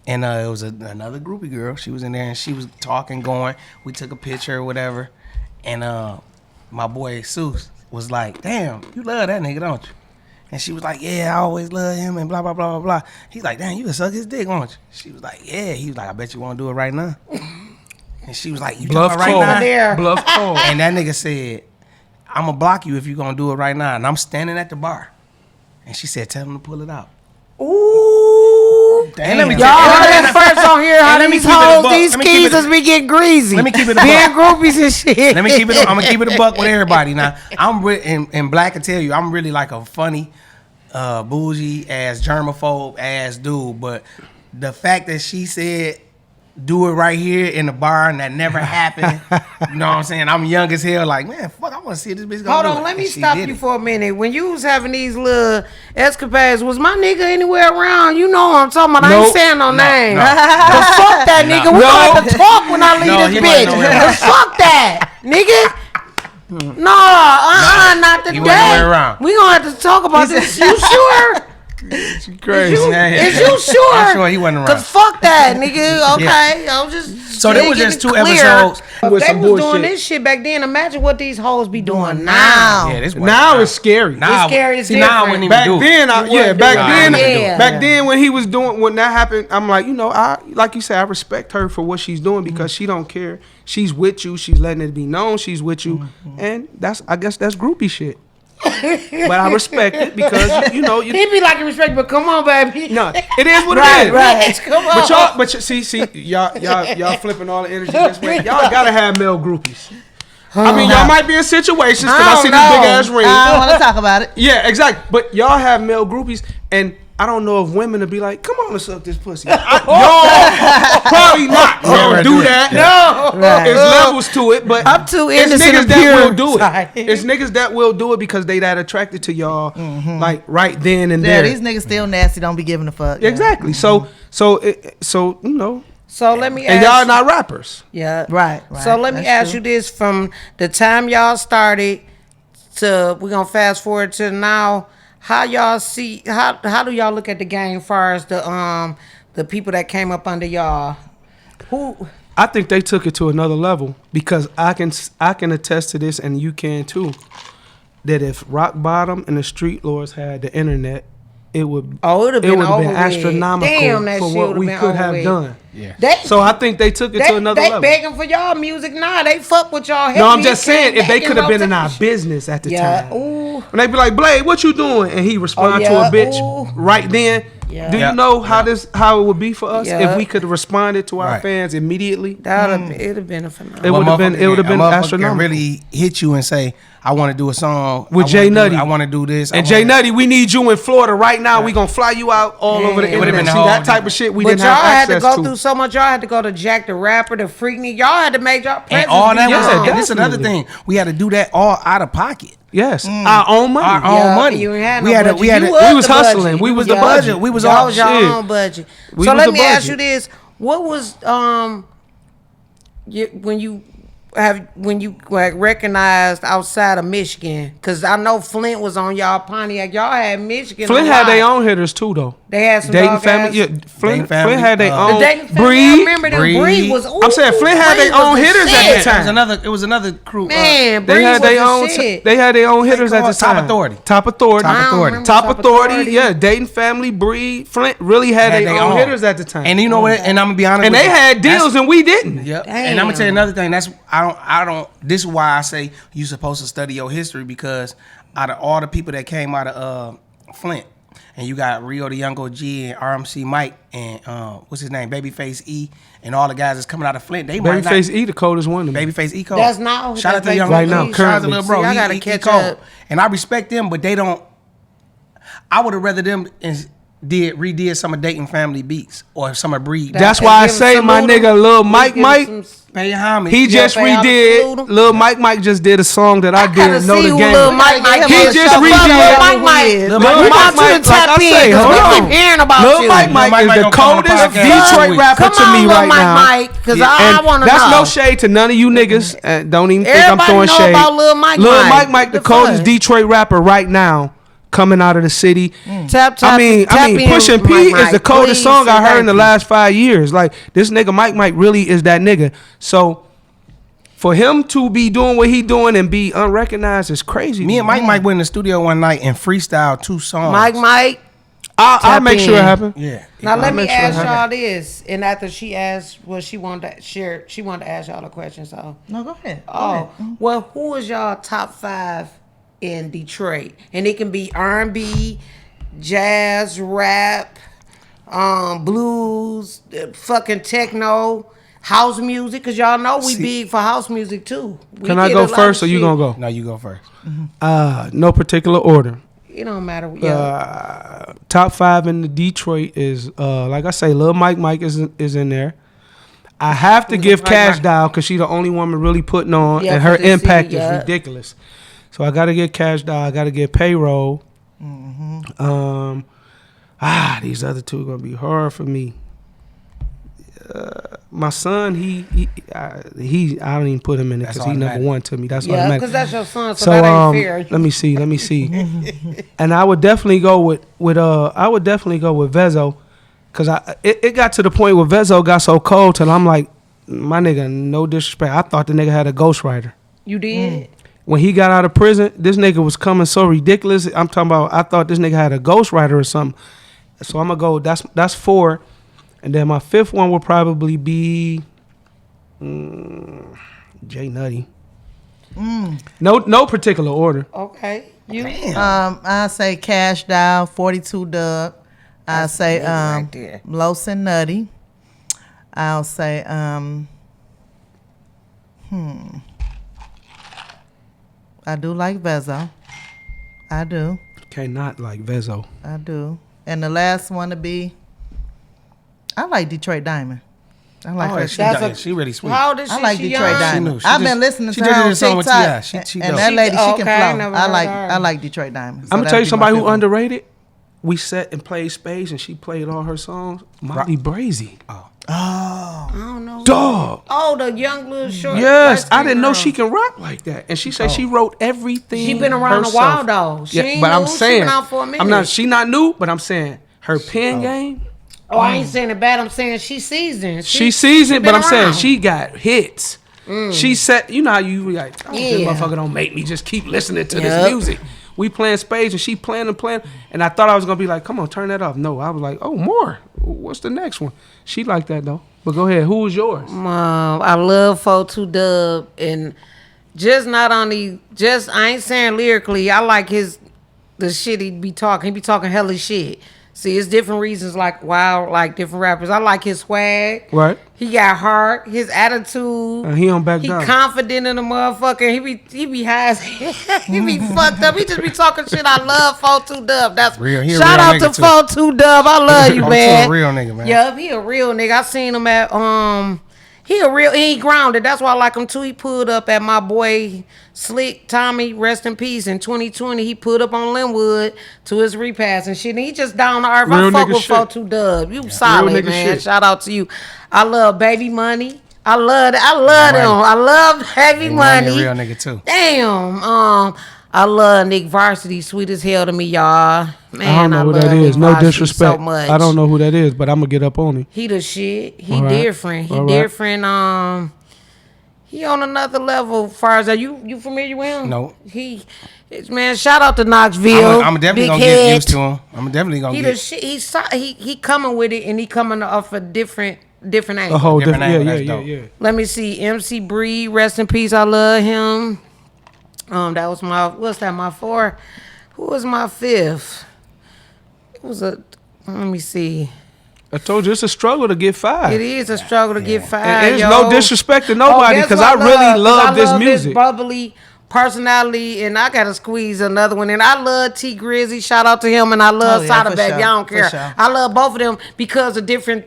A: and it was another groupie girl. She was in there and she was talking, going. We took a picture or whatever, and my boy Seuss was like, "Damn, you love that nigga, don't you?" And she was like, "Yeah, I always love him," and blah blah blah blah blah. He's like, "Damn, you can suck his dick, won't you?" She was like, "Yeah." He was like, "I bet you want to do it right now." And she was like, "You
D: Bluff
A: talking right
D: call.
A: now?"
B: There.
D: Bluff call.
A: And that nigga said, "I'm gonna block you if you gonna do it right now." And I'm standing at the bar, and she said, "Tell him to pull it out."
B: Ooh.
A: Damn. Let me
B: Y'all heard that first on here how
A: Let me
B: these
A: keep it a
B: hoes,
A: buck.
B: these
A: Let me keep it a-
B: skeezers be getting greasy.
A: Let me keep it a
B: Being
A: buck.
B: groupies and shit.
A: Let me keep it. I'm gonna keep it a buck with everybody. Now and Black can tell you, I'm really like a funny, bougie ass germaphobe ass dude. But the fact that she said, "Do it right here in the bar," and that never happened. You know what I'm saying? I'm young as hell. Like, man, fuck, I want to see if this bitch gonna
B: Hold
A: do
B: on,
A: it.
B: let me
A: And she
B: stop
A: did
B: you
A: it.
B: for a minute. When you was having these little escapades, was my nigga anywhere around? You know what I'm talking about. I ain't
D: Nope.
B: saying no name.
A: no.
B: But fuck that nigga. We gonna have to talk when I leave
A: No, he
B: this
A: wasn't
B: bitch.
A: nowhere
B: But
A: around.
B: fuck that, nigga. No, not today.
A: He wasn't nowhere around.
B: We gonna have to talk about this. You sure?
D: Crazy.
B: Is you sure?
A: I'm sure he wasn't around.
B: Cause fuck that, nigga. Okay, I'm just.
A: So there was
B: getting
A: just 2
B: it clear.
A: episodes.
B: If
D: With
B: they
D: some
B: was
D: bullshit.
B: doing this shit back then, imagine what these hoes be doing now.
C: now.
A: Yeah, this wasn't
D: Now
A: around.
D: it's scary.
A: Nah,
B: scary is
A: see, now I
B: different.
A: wouldn't even
D: Back
A: do it.
D: then,
B: You wouldn't do it. Yeah.
D: back then when he was doing, when that happened, I'm like, I like you said, I respect her for what she's doing because she don't care. She's with you. She's letting it be known she's with you, and I guess that's groupie shit. But I respect it because you
B: He be like respect, but come on, baby.
D: no, it is what
B: Right,
D: it is.
B: right. Come on.
D: But y'all flipping all the energy this way. Y'all gotta have male groupies. I mean, y'all might be in situations because I,
B: I
D: see
B: don't
D: this big
B: know.
D: ass ring.
C: I don't want to talk about it.
D: Yeah, exactly. But y'all have male groupies, and I don't know if women would be like, "Come on, let's suck this pussy." Y'all probably not.
A: Never
D: do
A: do
D: that.
B: No.
D: There's levels to it, but
B: I'm too
D: it's
B: innocent
D: niggas
B: and
D: that
B: pure.
D: will do
B: Sorry.
D: it. It's niggas that will do it because they that attracted to y'all, like right then and
C: Yeah,
D: there.
C: these niggas still nasty. Don't be giving a fuck. Yeah.
D: Exactly. So you know,
B: So let me
D: and
B: ask
D: y'all
B: you.
D: not rappers.
B: Yeah.
C: Right.
B: So let me
C: That's
B: ask
C: true.
B: you this: from the time y'all started to we're gonna fast forward to now. How y'all see? How do y'all look at the game? Far as the people that came up under y'all, who?
D: I think they took it to another level because I can attest to this, and you can too. That if Rock Bottom and the Street Lords had the internet, it would
B: Oh, it would have
D: been
B: been,
D: astronomical
B: Damn, that
D: for
B: shit
D: what
B: would've
D: we
B: been
D: could
B: over
D: have
B: with.
D: done.
A: Yeah.
B: They,
D: So I think they took it to another
B: they
D: level.
B: begging for y'all music now. They fuck with y'all.
D: No, I'm
B: heavy.
D: just
B: It came
D: saying if they
B: back
D: could have been in our
B: rotation.
D: business at the
B: Yeah.
D: time.
B: Ooh.
D: And they be like, Blade, what you doing? And he respond to
B: yeah.
D: a bitch
B: Ooh.
D: right then.
B: Yeah.
D: Do
A: Yeah.
D: you know how it would be for us
B: Yeah.
D: if we could have responded to our
A: Right.
D: fans immediately?
B: It'd have been a
D: It
B: phenomenon.
D: would have been
A: A motherfucker
D: astronomical.
A: can really hit you and say, "I want to do a song
D: With
A: I
D: Jay
A: wanna do-
D: Nutty.
A: I want to do this."
D: And Jay Nutty, we need you in Florida right now. We gonna fly you out all over the
B: It would've
D: internet.
A: been a
D: See
A: whole
D: that type
A: different-
D: of shit we
B: But
D: didn't
B: y'all
D: have
B: had to
D: access
B: go through so much. Y'all had to go to Jack the Rapper, the Freaknik. Y'all had to make y'all
A: and
B: presence
A: all
B: be
A: that
B: known.
A: was.
D: Yeah,
A: And this is another
D: definitely.
A: thing. We had to do that all out of pocket.
D: Yes, our own money.
A: Our
B: Yeah,
A: own money.
B: You ain't had no
A: We had to-
B: budget.
A: we had
B: You
A: to-
B: was
D: we was
B: the budget.
D: hustling. We
B: You
D: was
B: the
D: the
B: budget.
A: budget. We was
B: Y'all
A: all
B: was your
D: shit.
B: own budget.
D: We
B: So
D: was
B: let
D: the
B: me ask
D: budget.
B: you this: what was when you like recognized outside of Michigan? Because I know Flint was on y'all Pontiac. Y'all had Michigan.
D: Flint
B: a
D: had
B: lot.
D: their own hitters too, though.
B: They had some
D: Dayton
B: dog
D: family.
B: ass.
D: Yeah, Flint had their
B: The
D: own.
B: Dayton family, I
D: Breed.
B: remember them. Breed was. Ooh,
D: I'm saying Flint had
B: Breed
D: their own
B: was the
D: hitters
B: shit.
D: at the time.
A: It was another crew.
B: Man,
D: They
B: Breed
D: had
B: was
D: their
B: the
D: own.
B: shit.
D: They had their own hitters at the
A: Top
D: time.
A: Authority.
D: Top Authority.
B: I don't remember
D: Top
B: Top
D: Authority. Yeah, Dayton family. Breed. Flint really had their own hitters at the time.
A: And you know what? And I'm gonna be honest.
D: And
A: with
D: they
A: you,
D: had deals and we didn't.
A: Yep.
B: Damn.
A: And I'm gonna tell you another thing. I don't. This is why I say you're supposed to study your history, because out of all the people that came out of Flint, and you got Rio the Young OG and RMC Mike and what's his name, Babyface E, and all the guys that's coming out of Flint, they might not.
D: Babyface E, the coldest one to me.
A: Babyface E Cole.
B: That's not.
A: Shout out to the young
D: Right now,
A: OG. Shout out to
D: currently.
A: little bro.
B: See, I gotta
A: He
B: catch
A: cold.
B: up.
A: And I respect them, but they don't. I would have rather them redid some of Dayton family beats or some of Breed.
D: That's why I
B: Give him
D: say
B: some
D: my
B: little-
D: nigga Lil
B: we
D: Mike
B: give him
D: Mike.
B: some-
A: Pay homage.
D: He just
B: pay homage to
D: redid.
B: Luda.
D: Lil Mike just did a song that I
B: gotta
D: didn't know
B: see
D: the
B: who
D: game.
B: Lil Mike
C: He
B: is.
D: just
B: Fuck
D: redid-
B: Lil Mike Mike.
C: Lil
B: We
D: Mike
B: want you
D: Mike,
B: to
D: like
B: tap
D: I
B: in
D: say,
B: 'cause
D: hold
B: we
D: on.
B: keep hearing about
D: Lil
B: you.
D: Mike Mike
A: Mike
D: is
A: Mike
D: the
A: gonna come on the
D: coldest
A: podcast
D: Detroit
A: this
D: rapper
B: Come
D: to
B: on,
D: me
B: Lil
D: right
B: Mike
D: now.
B: Mike, because I want to know.
D: That's no shade to none of you niggas. Don't even think I'm
B: Everybody
D: throwing
B: know
D: shade.
B: about Lil Mike Mike.
D: Mike, the
B: The
D: coldest
B: fuck?
D: Detroit rapper right now, coming out of the city.
B: Tap,
D: I mean,
B: tap in,
D: Pushin' P
B: Mike
D: is
B: Mike.
D: the coldest
B: Please
D: song I
B: say
D: heard in the
B: thank you.
D: last 5 years. Like, this nigga Mike really is that nigga. So for him to be doing what he doing and be unrecognized is crazy.
A: Me and Mike went in the studio one night and freestyled 2 songs.
B: Mike.
D: I'll
B: tap
D: make sure it
B: in.
D: happen.
A: Yeah.
B: Now let me
D: make sure
B: ask
D: I
B: y'all this, and after she asked what she wanted to share, she wanted to ask y'all a question. So,
C: No, go ahead. Go
B: oh,
C: ahead.
B: well, who is y'all top 5 in Detroit? And it can be R&B, jazz, rap, blues, fucking techno, house music. Cause y'all know we big for house music too. We
D: Can I
B: get
D: go
B: a lot
D: first
B: of
D: or you
B: shit.
D: gonna go?
A: No, you go first.
D: No particular order.
B: It don't matter. Yeah.
D: Top 5 in the Detroit is like I say, Lil Mike is in there. I have to give
B: Mike
D: Cash
B: Mike?
D: Doll because she the only woman really putting on,
B: Yeah,
D: and her
B: for the
D: impact
B: city,
D: is
B: yeah.
D: ridiculous. So I got to get Cash Doll. I got to get Payroll. These other two are gonna be hard for me. My son, I don't even put him in it
A: That's
D: because he number
A: automatic.
D: 1 to me. That's
B: Yeah,
D: automatic.
B: because that's your son, so
D: So
B: that ain't fair.
D: let me see. And I would definitely go with Vezo, cause it got to the point where Vezo got so cold till I'm like, my nigga, no disrespect, I thought the nigga had a ghostwriter.
B: You did.
D: When he got out of prison, this nigga was coming so ridiculous. I'm talking about, I thought this nigga had a ghostwriter or something. So I'm gonna go. That's 4, and then my 5th one will probably be Jay Nutty. No particular order.
B: Okay. You.
C: I say Cash Doll, 42 Dub. I say
B: right there.
C: Los and Nutty. I'll say I do like Vezo. I do.
D: Okay, not like Vezo.
C: I do. And the last one to be, I like Detroit Diamond. I like her.
A: She really sweet.
B: How old is she?
C: I like
B: She
C: Detroit
B: young?
C: Diamond.
A: She
C: I've
A: just-
C: been listening
A: she
C: to
A: did
C: her
A: it
C: on
A: in song with
C: TikTok,
A: T.I. She
C: and
A: dope.
C: that lady, she
B: Okay,
C: can
B: I
C: flow.
B: never
C: I like,
B: heard her.
C: I like Detroit Diamond.
D: I'm gonna tell you somebody who
C: under.
D: underrated. We sat and played spades, and she played all her songs. Molly Brazy.
B: I don't know.
D: Dog.
B: Oh, the young little short.
D: Yes, I
B: light-skinned
D: didn't know
B: girl.
D: she can rock like that. And she said she wrote everything.
B: She been around
D: herself.
B: a while though. She ain't
D: but
B: new.
D: I'm saying,
B: she been out for a minute.
D: I'm not. She not new, but I'm saying her pen game.
B: Oh, I ain't saying it bad. I'm saying she seasoned.
D: She seasoned,
B: been
D: but I'm saying
B: around.
D: she got hits. She said, you know how you like, oh, this
B: Yeah.
D: motherfucker don't make me just keep listening to
B: Yep.
D: this music. We playing spades and she playing, and I thought I was gonna be like, come on, turn that off. No, I was like, oh, more. What's the next one? She like that though. But go ahead. Who was yours?
B: I love 42 Dub, and just not only just I ain't saying lyrically. I like the shit he be talking. He be talking hella shit. See, it's different reasons like why I like different rappers. I like his swag.
D: Right.
B: He got heart, his attitude.
D: He don't back
B: He
D: down.
B: confident in the motherfucker. He be high as he be fucked up. He just be talking shit. I love 42 Dub. That's
A: Real. He a
B: shout
A: real
B: out to
A: nigga, too.
B: 42 Dub. I love you,
A: 42
B: man.
A: a real nigga, man.
B: Yup, he a real nigga. I seen him at he grounded. That's why I like him too. He pulled up at my boy Slick Tommy, rest in peace. In 2020, he pulled up on Linwood to his repass and shit. And he just down to earth.
D: Real
B: I fuck
D: nigga
B: with
D: shit.
B: 42 Dub. You solid,
D: Real nigga
B: man.
D: shit.
B: Shout out to you. I love Baby Money. I love them. I love Heavy
A: Money a
B: Money.
A: real nigga, too.
B: Damn. I love Nick Varsity, sweet as hell to me, y'all. Man,
D: I don't know who
B: love
D: that is.
B: Nick
D: No
B: Varsity
D: disrespect.
B: so much.
D: I don't know who that is, but I'm gonna get up on him.
B: He the shit. He
D: All right.
B: different. He
D: All right.
B: different. He on another level. As far as that, you familiar with him?
A: No.
B: Man. Shout out to Knoxville.
A: I'm definitely
B: Big
A: gonna
B: head.
A: get used to him. I'm definitely gonna
B: He
A: get.
B: the shit. He coming with it, and he coming off a different angle.
D: A whole different.
A: angle.
D: Yeah,
A: That's
D: yeah,
A: dope.
D: yeah.
B: Let me see. MC Breed, rest in peace. I love him. That was my 4. Who was my 5th? It was let me see.
D: I told you it's a struggle to get 5.
B: It is a struggle to get 5.
D: And it's
B: yo.
D: no disrespect to nobody
B: guess
D: because
B: what
D: I really love
B: I
D: this
B: love
D: music.
B: His bubbly personality, and I gotta squeeze another one in. I love T Grizzy. Shout out to him, and I love Sada
C: for
B: Baby.
C: sure,
B: I don't
C: for
B: care.
C: sure.
B: I love both of them because of different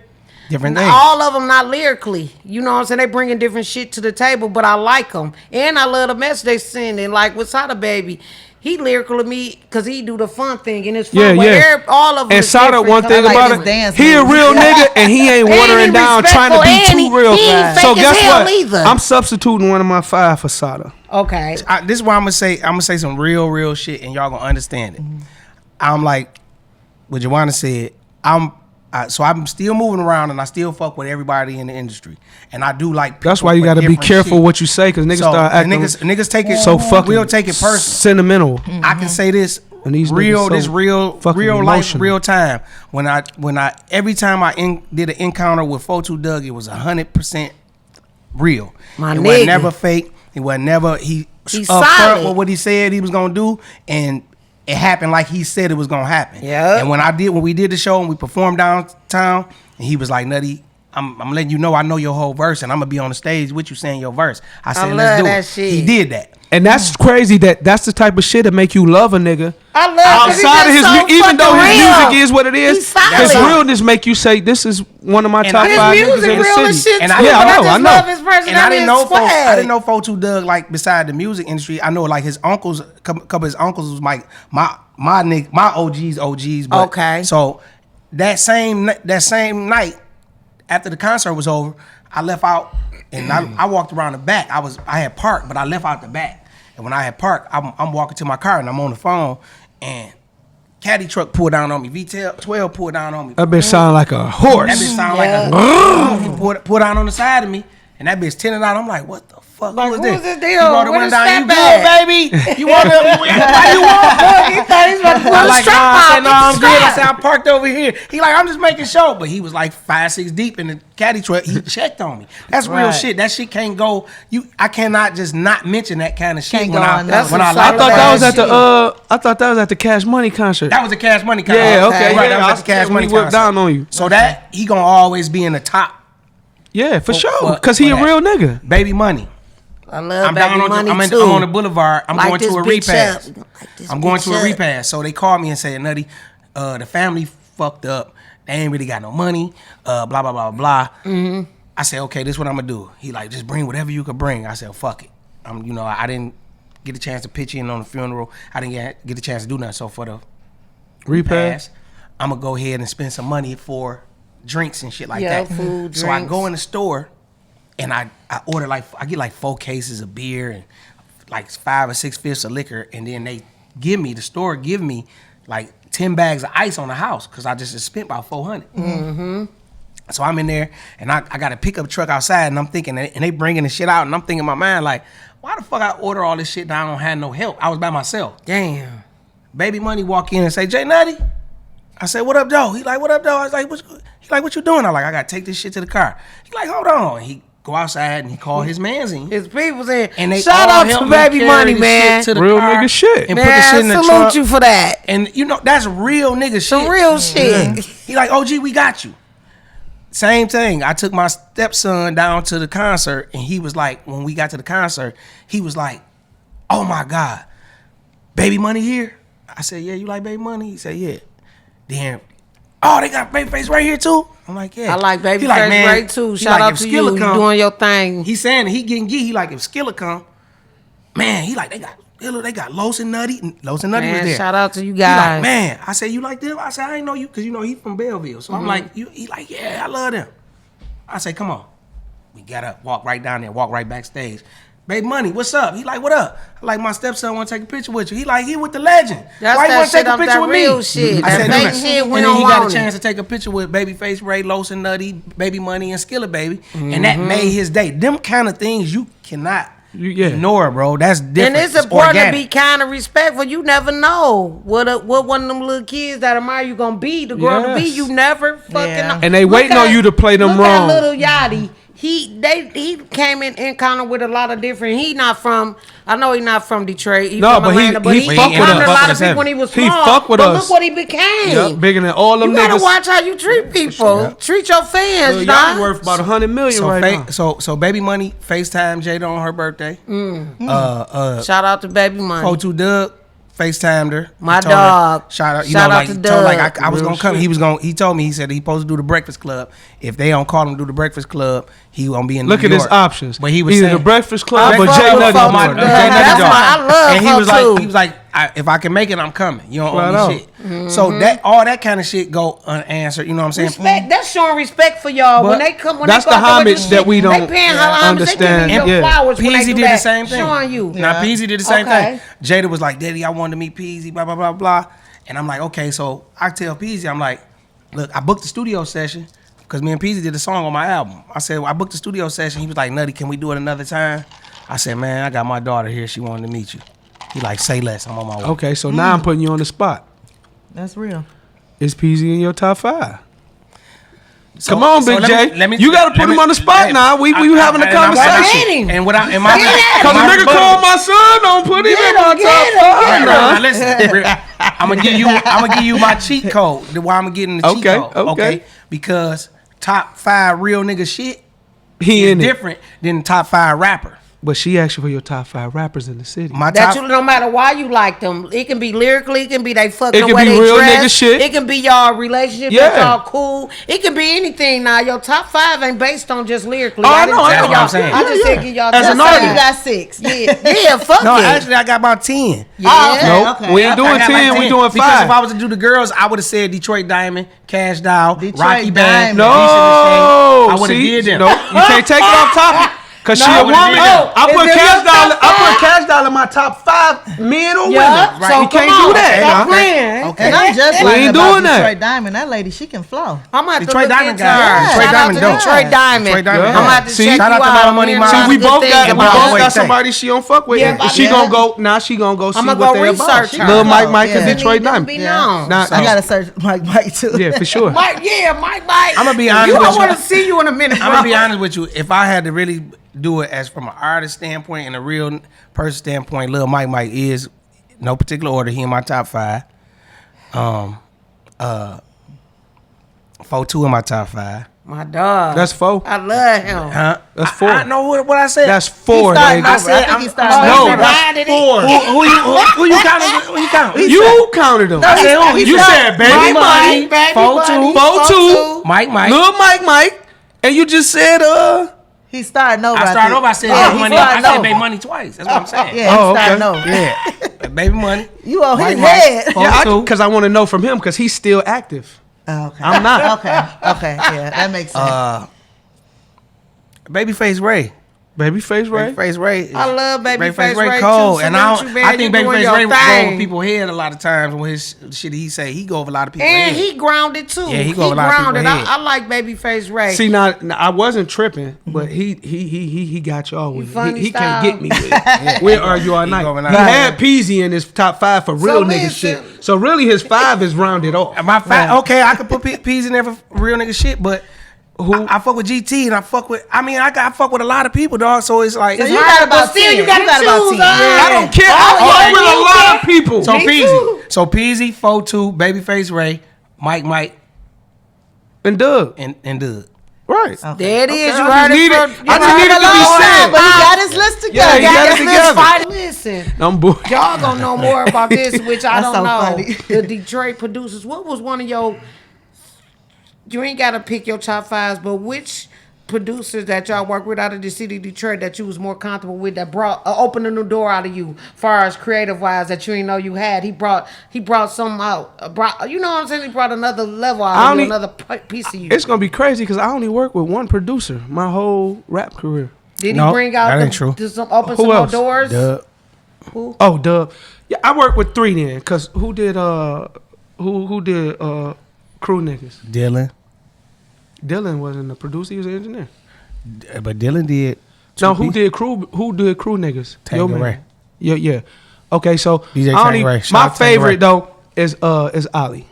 A: Different things.
B: All of them not lyrically. You know what I'm saying? They bringing different shit to the table, but I like them. And I love the message they send. And like with Sada Baby, he lyrical to me because he do the fun thing. And it's fun.
D: Yeah,
B: But
D: yeah.
B: all of them
D: And
B: is
D: Sada,
B: different.
D: one thing
C: like
D: about
C: his
D: it,
C: dance
D: he a
C: moves.
D: real nigga and he ain't watering
B: he
D: down trying to be
B: respectful, and
D: too real.
B: he ain't
D: So
B: fake as
D: guess
B: hell
D: what?
B: either.
D: I'm substituting one of my 5 for Sada.
B: Okay.
A: This is why I'm gonna say some real shit, and y'all gonna understand it. I'm like what Joanna said. So I'm still moving around, and I still fuck with everybody in the industry, and I do like.
D: That's
A: people
D: why you
A: for
D: got to be
A: different
D: careful
A: shit.
D: what you say because niggas
A: So,
D: start
A: and
D: acting
A: niggas take it
D: so fucking
A: we'll take it personal.
D: sentimental.
A: I can say this
D: And these
A: real,
D: niggas so
A: real
D: fucking
A: life,
D: emotional.
A: real time. When I every time I did an encounter with 42 Doug, it was 100% real.
B: My
A: it
B: nigga.
A: wasn't never fake. It wasn't never
B: He's
A: upfront
B: solid.
A: with what he said he was gonna do, and it happened like he said it was gonna happen.
B: Yeah.
A: And when we did the show and we performed downtown, and he was like, "Nutty, I'm letting you know I know your whole verse, and I'm gonna be on the stage with you saying your verse." I said,
B: love
A: "Let's do
B: that
A: it."
B: shit.
A: He did that.
D: And that's crazy that's the type of shit that make you love a nigga.
B: I love
D: Outside of his even though his music is what it is,
B: He's solid.
D: his realness make you say this is one of my
A: And
D: top
A: his
D: 5
B: music
D: niggas in the
B: real as
D: city.
B: shit
A: And
B: too,
A: I-
D: yeah,
B: but
D: I know,
B: just
D: I know.
B: love his personality
A: And I didn't know
B: swag.
A: I didn't know 42 Doug like beside the music industry. I know like his uncles, couple of his uncles was like my nigga, my OGs. But,
B: Okay.
A: So that same night after the concert was over, I left out and I walked around the back. I had parked, but I left out the back. And when I had parked, I'm walking to my car and I'm on the phone, and caddy truck pulled down on me. V12 pulled down on me.
D: That bitch sound like a horse.
A: That bitch sound like a pulled down on the side of me, and that bitch tinted out. I'm like, what the fuck?
B: Like,
A: who
B: who
A: is
B: is this
A: You
B: deal?
A: rolled the
B: Where
A: window
B: the
A: down. You
B: strap at?
A: good, baby? You want to? Why you want?
B: He thought he was about to pull
A: I'm
B: the
A: like,
B: strap
A: nah, I
B: out.
A: said, no, I'm good. I said, I'm parked over here. He like, I'm just making sure. But he was like 5-6 deep in the caddy truck. He checked on me. That's real
C: Right.
A: shit. That shit can't go. I cannot just not mention that kind of shit
C: Can't
A: when
C: go
A: I
C: unnoticed.
A: when I
B: That's
A: like
B: some
D: I thought that was at
B: shit.
D: the I thought that was at the Cash Money concert.
A: That was a Cash Money concert.
D: Yeah, okay,
A: Right,
D: yeah,
A: that was at the Cash
D: when
A: Money
D: he whipped
A: concert.
D: down on you.
A: So that he gonna always be in the top.
D: Yeah, for sure.
A: for-
D: Because he
A: for
D: a
A: that.
D: real nigga.
A: Baby Money.
B: I love
A: I'm
B: Baby
A: down on
B: Money
A: I'm
B: too.
A: on the boulevard. I'm
B: Like
A: going
B: this
A: to a
B: bitch
A: repass.
B: up. Like this
A: I'm going to a
B: bitch up.
A: repass. So they called me and said, Nutty, the family fucked up. They ain't really got no money. Blah blah blah blah. Mm-hmm. I said, okay, this is what I'm gonna do. He like, just bring whatever you could bring. I said, fuck it. I didn't get a chance to pitch in on the funeral. I didn't get a chance to do nothing. So for the
D: Repass.
A: I'm gonna go ahead and spend some money for drinks and shit like
B: Yeah,
A: that.
B: food,
A: So I
B: drinks.
A: go in the store and I order I get like 4 cases of beer and like 5 or 6 fifths of liquor, and then the store give me like 10 bags of ice on the house because I just spent about $400. Mm-hmm. So I'm in there and I got a pickup truck outside, and I'm thinking, and they bringing the shit out, and I'm thinking in my mind like, why the fuck I order all this shit and I don't have no help? I was by myself.
B: Damn.
A: Baby Money walk in and say, Jay Nutty. I said, what up, Joe? He like, what up, Joe? I was like, what you doing? I'm like, I gotta take this shit to the car. He like, hold on. He go outside and he call his mans in.
B: His people's in.
A: And they
B: Shout
A: all
B: out
A: help
B: to
A: me
B: Baby
A: carry
B: Money,
A: the
B: man.
A: shit to the
D: Real
A: car
D: nigga shit.
A: and put the shit in the
B: salute
A: trunk.
B: you for that.
A: And that's real nigga shit.
B: Some real shit.
A: He like, OG, we got you. Same thing. I took my stepson down to the concert, and he was like, when we got to the concert, he was like, oh my God, Baby Money here? I said, yeah, you like Baby Money? He said, yeah. Then, oh, they got Babyface right here too? I'm like, yeah.
B: I like Baby
A: He like,
B: Face
A: man,
B: great too.
A: he
B: Shout
A: like,
B: out
A: if
B: to you.
A: Skilla
B: You
A: come,
B: doing your thing.
A: he saying he getting geek. He like, if Skilla come, man, he like, they got Los and Nutty. And Los and Nutty was
B: Man,
A: there.
B: shout out to you
A: He
B: guys.
A: like, man, I said, you like them? I said, I ain't know you, because he from Belleville. So I'm like, he like, yeah, I love them. I say, come on. We got up, walk right down there, walk right backstage. Baby Money, what's up? He like, what up? I like, my stepson want to take a picture with you. He like, he with the legend.
B: That's
A: why you
B: that
A: want to take
B: shit
A: a
B: up
A: picture
B: that
A: with
B: real
A: me?
B: shit.
A: I
B: That
A: said,
B: fake
A: "No."
B: shit, we
A: and then
B: don't
A: he got
B: want
A: a chance
B: it.
A: to take a picture with Babyface Ray, Los and Nutty, Baby Money, and Skilla Baby, and that made his day. Them kind of things you cannot ignore, bro. That's different.
B: And it's important
A: organic.
B: to be kind of respectful. You never know what one of them little kids that admire you gonna be, the girl to be.
D: Yes.
B: You never fucking know.
D: And they waiting on you to play them
B: look
D: wrong.
B: At Little Yachty. He came in encounter with a lot of different. I know he not from Detroit. He
D: No,
B: from
D: but he-
B: Atlanta,
D: he fuck with
B: encountered
D: us.
B: a lot
A: Fuck
B: of
A: with
B: people
A: us
B: when he was
D: He
B: small.
D: fuck with
B: but
D: us.
B: look what he became.
D: Yeah, bigger than all them
B: You
D: niggas.
B: gotta watch how you treat people. Treat your fans,
D: Y'all
B: dog.
D: worth about 100 million right now.
A: So Baby Money FaceTime Jada on her birthday.
B: Shout out to Baby Money.
A: 02 Doug FaceTimed her.
B: My
A: Told her-
B: dog.
A: Shout out,
B: Shout out to
A: told her, like
B: Doug.
A: I was
D: Real
A: gonna come.
D: shit.
A: He told me, he said he supposed to do the Breakfast Club. If they don't call him to do the Breakfast Club, he gonna be in
D: Look
A: New
D: at his
A: York.
D: options.
A: But he was
D: either
A: saying,
D: the Breakfast Club
B: I
D: or
B: fuck
D: Jay
B: with
D: Nutty.
B: folk
A: my,
B: too.
A: Jay
B: That's
A: Nutty dog.
B: why I love
A: and he
B: her
A: was
B: too.
A: like, if I can make it, I'm coming. You don't
D: Flat
A: owe
D: out.
A: me shit. So that all that kind of shit go unanswered. You know what I'm saying?
B: Respect. That's showing respect for y'all
A: But
B: when they come. When
D: that's
B: they go
D: the
B: out there with
D: homage
B: this
D: that
B: shit,
D: we don't
B: They paying her homage.
D: understand.
B: They giving you
D: Yeah.
B: flowers when they
A: Peasy
B: do
A: did
B: that,
A: the same thing.
B: Showing you.
A: Now Peasy did the same
B: Okay.
A: thing. Jada was like, "Daddy, I wanted to meet Peasy." Blah blah blah blah. And I'm like, okay. So I tell Peasy, I'm like, look, I booked the studio session because me and Peasy did a song on my album. I said, well, I booked the studio session. He was like, Nutty, can we do it another time? I said, man, I got my daughter here. She wanted to meet you. He like, say less. I'm on my way.
D: Okay, so now I'm putting you on the spot.
C: That's real.
D: Is PZ in your top 5?
A: So-
D: Come on,
A: so
D: Big
A: let
D: J.
A: me-
D: You got to put
A: let
D: him
A: me-
D: on the spot now. We having a
A: and I'm-
D: conversation.
A: And what I and my
D: Because a nigga called my son, don't put him in my top 5
A: Now
D: now.
A: listen, I'm gonna give you my cheat code. Why I'm getting the cheat code?
D: Okay.
A: Because top 5 real nigga shit
D: He
A: is
D: in it.
A: different than top 5 rapper.
D: But she asked you for your top 5 rappers in the city.
A: My
B: That
A: top,
B: you, no matter why you like them, it can be lyrically, it can be they fucking
D: It
B: the
D: can
B: way
D: be
B: they
D: real
B: dress,
D: nigga shit.
B: it can be y'all relationship,
D: Yeah.
B: that y'all cool. It can be anything. Now your top 5 ain't based on just lyrically.
D: Oh, I
B: didn't
D: know,
B: tell
D: that's
A: what
B: y'all.
A: I'm saying.
B: I just
D: Yeah,
B: said
D: yeah.
B: give y'all.
D: As
B: top
D: an
C: So
B: five.
C: you got 6.
B: Yeah, fuck
A: no,
B: it.
A: actually I got about 10.
B: Yeah.
D: No,
C: okay.
D: we ain't doing
A: I got
D: 10,
A: like
D: we doing
A: Because if I
D: 5.
A: was to do the girls, I would have said Detroit Diamond, Cash Doll,
C: Detroit
A: Rocky Band,
C: Diamond.
A: Beast in the
D: No,
A: Shade. I would have
D: see?
A: did them.
D: No, you can't take it off topic. Cause she
A: I
D: a
A: would've
D: woman.
A: did that.
D: I put
B: Is them
D: Cash
B: your
D: Doll.
B: top
D: I put
B: five?
D: Cash Doll in my top 5 men or
B: Yeah,
D: women.
B: so
D: You
B: come
D: can't
B: on,
D: do that.
B: Stop
D: Nah.
B: playing.
A: Okay.
C: And I'm just
D: We
C: learning
D: ain't
C: about
D: doing that.
C: Detroit Diamond. That lady, she can flow.
B: I'm gonna have to
A: Detroit
B: look
A: Diamond
B: into
A: guy.
B: her.
A: Detroit
B: Shout out
A: Diamond
B: to
A: dope.
B: Detroit Diamond.
A: Detroit Diamond
B: I'm gonna have to
D: See,
B: check
A: shout
B: you
A: out to
B: out.
A: Mama Money
B: Man,
A: Mom.
B: a lot
D: See,
B: of
D: we
B: good
D: both
B: things
D: got we
B: about
D: both
B: her.
D: got somebody she don't fuck with.
B: Yeah,
D: and
B: but
D: she
B: yeah.
D: gonna go now. She gonna go see
B: I'ma
D: what
B: go
D: they
B: research
D: about.
B: her.
D: Lil Mike Mike
C: Yeah.
D: and Detroit
B: Need to
D: Diamond.
B: be
C: Yeah.
B: known.
D: Now,
C: I gotta search Mike too.
D: yeah, for sure.
B: Mike, Mike.
A: I'ma be honest
B: I
A: with you.
B: want to see you in a minute.
A: I'm gonna be
B: bro.
A: honest with you. If I had to really do it as from an artist standpoint and a real person standpoint, Lil Mike is no particular order. He in my top 5. 4-2 in my top 5.
B: My dog.
D: That's 4.
B: I love him.
A: Huh?
D: That's 4.
A: I know what I said.
D: That's 4.
C: starting
D: nigga.
C: over. I think he started
D: No,
C: over.
D: that's 4.
A: who you counting? Who you counting?
D: You counted them.
A: I said who?
D: You said Baby Money,
B: Baby
A: 4-2,
B: Money,
D: 4-2,
A: Mike.
D: Lil Mike, and you just said
C: He started over.
A: I started over. I said
C: Yeah,
A: Baby
C: he
A: Money. I
C: started
A: said
C: over.
A: Baby Money twice. That's what I'm saying.
C: Yeah,
D: Oh,
C: he started
D: okay.
C: over.
A: Yeah. Baby Money.
C: You on his
A: Mike,
C: head.
D: Yeah,
A: 4-2.
D: because I want to know from him because he's still active.
C: Oh, okay.
D: I'm not.
C: Okay. Yeah, that makes sense.
A: Babyface Ray.
D: Babyface Ray.
A: Babyface Ray.
B: I love Babyface
A: Ray
B: Ray
A: cold,
B: too.
A: and
B: Salute you, man.
A: I think
B: You doing
A: Babyface
B: your
A: Ray go
B: thing.
A: over people's head a lot of times with his shit. He go over a lot of people's
B: And
A: head.
B: he grounded too.
A: Yeah, he go a lot of
B: grounded.
A: people head.
B: I like Babyface Ray.
D: See now, I wasn't tripping, but he got y'all with it.
B: funny
D: He can't
B: style.
D: get me with it. We'll argue all night.
A: go over
D: He
A: night.
D: had Peasy in his top 5 for real nigga
B: listen.
D: shit. So really his 5 is rounded off.
A: My okay, I could put P's in there for real nigga shit, but I fuck with GT and I fuck with I fuck with a lot of people, dog. So it's like
C: You got about
B: But still,
C: 10.
B: you gotta
C: about
B: choose,
C: 10.
B: huh?
D: I don't care.
B: Oh,
D: I
B: yeah,
D: fuck with a
B: you
D: lot
B: can.
D: of people.
A: so
B: Me
A: Peasy.
B: too.
A: So Peasy, 4-2, Babyface Ray, Mike,
D: And Doug.
A: and Doug.
D: Right.
B: There it is.
D: Okay,
B: You
D: I
B: heard
D: just
B: it
D: need
B: from.
D: it. I just needed to be said.
C: But he got his list
D: Yeah,
C: together.
D: he got it together.
B: Fight. Listen.
D: I'm bored.
B: Y'all gonna know more about this, which I
C: That's
B: don't
C: so
B: know.
C: funny.
B: The Detroit producers. What was one of your? You ain't gotta pick your top 5s, but which producers that y'all work with out of the city of Detroit that you was more comfortable with that brought opened a new door out of you, far as creative wise that you didn't know you had. He brought something out. You know what I'm saying? He brought another level out of you, another piece of you.
D: It's gonna be crazy because I only work with one producer my whole rap career.
B: Did he bring out
A: that ain't true.
B: Open some more doors?
A: Dub.
B: Who?
D: Oh, Dub. Yeah, I worked with 3 then. Cause who did Crew Niggas?
A: Dylan.
D: Dylan wasn't the producer; he was the engineer.
A: But Dylan did.
D: No, who did Crew Niggas?
A: Tango Ray.
D: Yeah. Okay, so
A: DJ
D: I don't
A: Tango Ray.
D: even,
A: Shout
D: my
A: out to Tango Ray.
D: favorite though is Ali.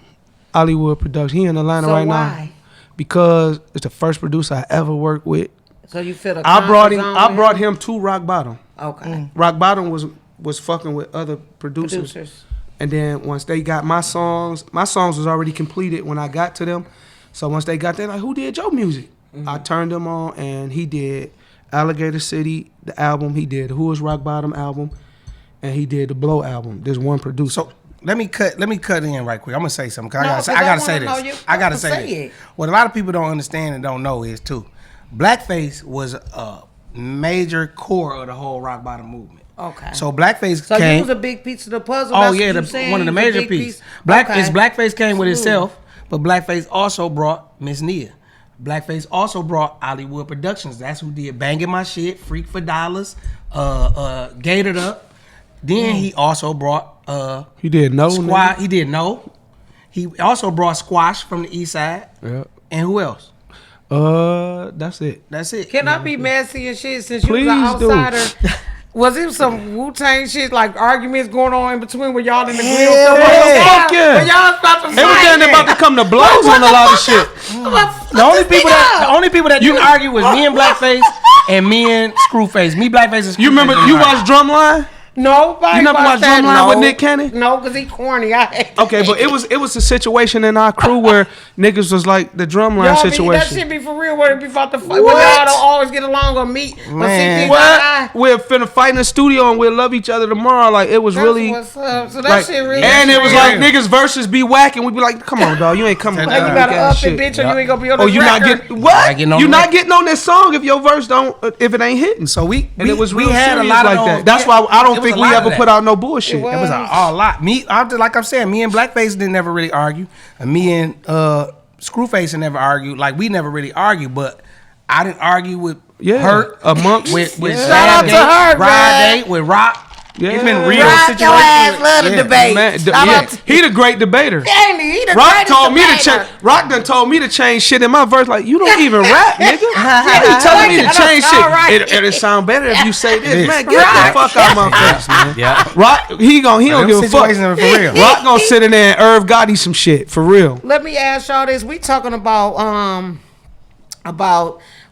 D: Hollywood Production. He in Atlanta right now because it's the first producer I ever worked with.
B: So you feel
D: I brought him to Rock Bottom.
B: Okay.
D: Rock Bottom was fucking with other producers. And then once they got my songs was already completed when I got to them. So once they got there, like, who did your music? I turned them on, and he did Alligator City, the album. He did Who Is Rock Bottom album, and he did the Blow album. There's one producer.
A: So let me cut in right quick. I'm gonna say something. I gotta say this. I gotta say this. What a lot of people don't understand and don't know is too, blackface was a major core of the whole rock bottom movement.
B: Okay.
A: So blackface
B: so
A: came.
B: you was a big piece of the puzzle.
A: Oh yeah, one of the major pieces. Blackface came with itself, but blackface also brought Miss Nia. Blackface also brought Hollywood Productions. That's who did Banging My Shit, Freak for Dollars, Gated Up. Then he also brought
D: he did No.
A: Squash. He did No. He also brought Squash from the East Side.
D: Yeah.
A: And who else?
D: That's it.
A: That's it.
B: Can I be messy and shit since
D: Please
B: you was an outsider?
D: do.
B: Was it some Wu-Tang shit, like arguments going on in between where y'all in the grill?
D: Fuck yeah.
B: Where y'all about to fight?
D: Everything about to come to blows on a lot of shit.
A: The only people that didn't argue was me and Blackface and me and Screwface. Me, Blackface, and Screwface.
D: You remember you watched Drumline?
B: Nobody.
D: You never watched Drumline with Nick Cannon?
B: No, because he corny. I hate
D: Okay, but it was a situation in our crew where niggas was like the Drumline
B: that
D: situation.
B: shit be for real where it be about to fight. When y'all don't always get along or meet.
A: Man.
D: What? We're finna fight in the studio and we'll love each other tomorrow. Like it was really.
B: What's up. So that
D: Like,
B: shit really.
D: and it was like niggas versus be whack, and we'd be like, "Come on, dog, you ain't coming."
B: Like you gotta up it, bitch, or you ain't gonna be on the
D: Oh, you not
B: record.
D: getting what?
A: getting on
D: You
A: the
D: not
A: record.
D: getting on this song if your verse don't if it ain't hitting.
A: So
D: it was real
A: had a
D: serious
A: lot of
D: like
A: those-
D: that. That's why I
A: it
D: don't
A: was
D: think
A: a
D: we
A: lot of
D: ever
A: that.
D: put out no bullshit.
A: It was a lot. Like I'm saying, me and Blackface didn't never really argue. And me and Screwface never argued. Like we never really argued, but I didn't argue with Hurt
D: amongst
A: with
B: Shout out to Hurt, man.
A: Ride with Rock.
D: Yeah.
A: It's been real
B: Rock your ass
A: situations.
B: love the debate.
D: Man,
B: Shout out to-
D: he the great debater.
B: Ain't he? He the
D: Rock
B: greatest
D: told me to
B: debater.
D: change. Rock done told me to change shit in my verse. Like you don't even rap, nigga. You telling me to change shit?
B: Alright.
D: It'll sound better if you say this,
A: Yes.
D: man. Get the fuck out my face, man.
A: Yeah.
D: Rock, he don't give a fuck.
A: Situations are for real.
D: Rock gonna sit in there and Irv Gotti some shit for real.
B: Let me ask y'all this. We talking about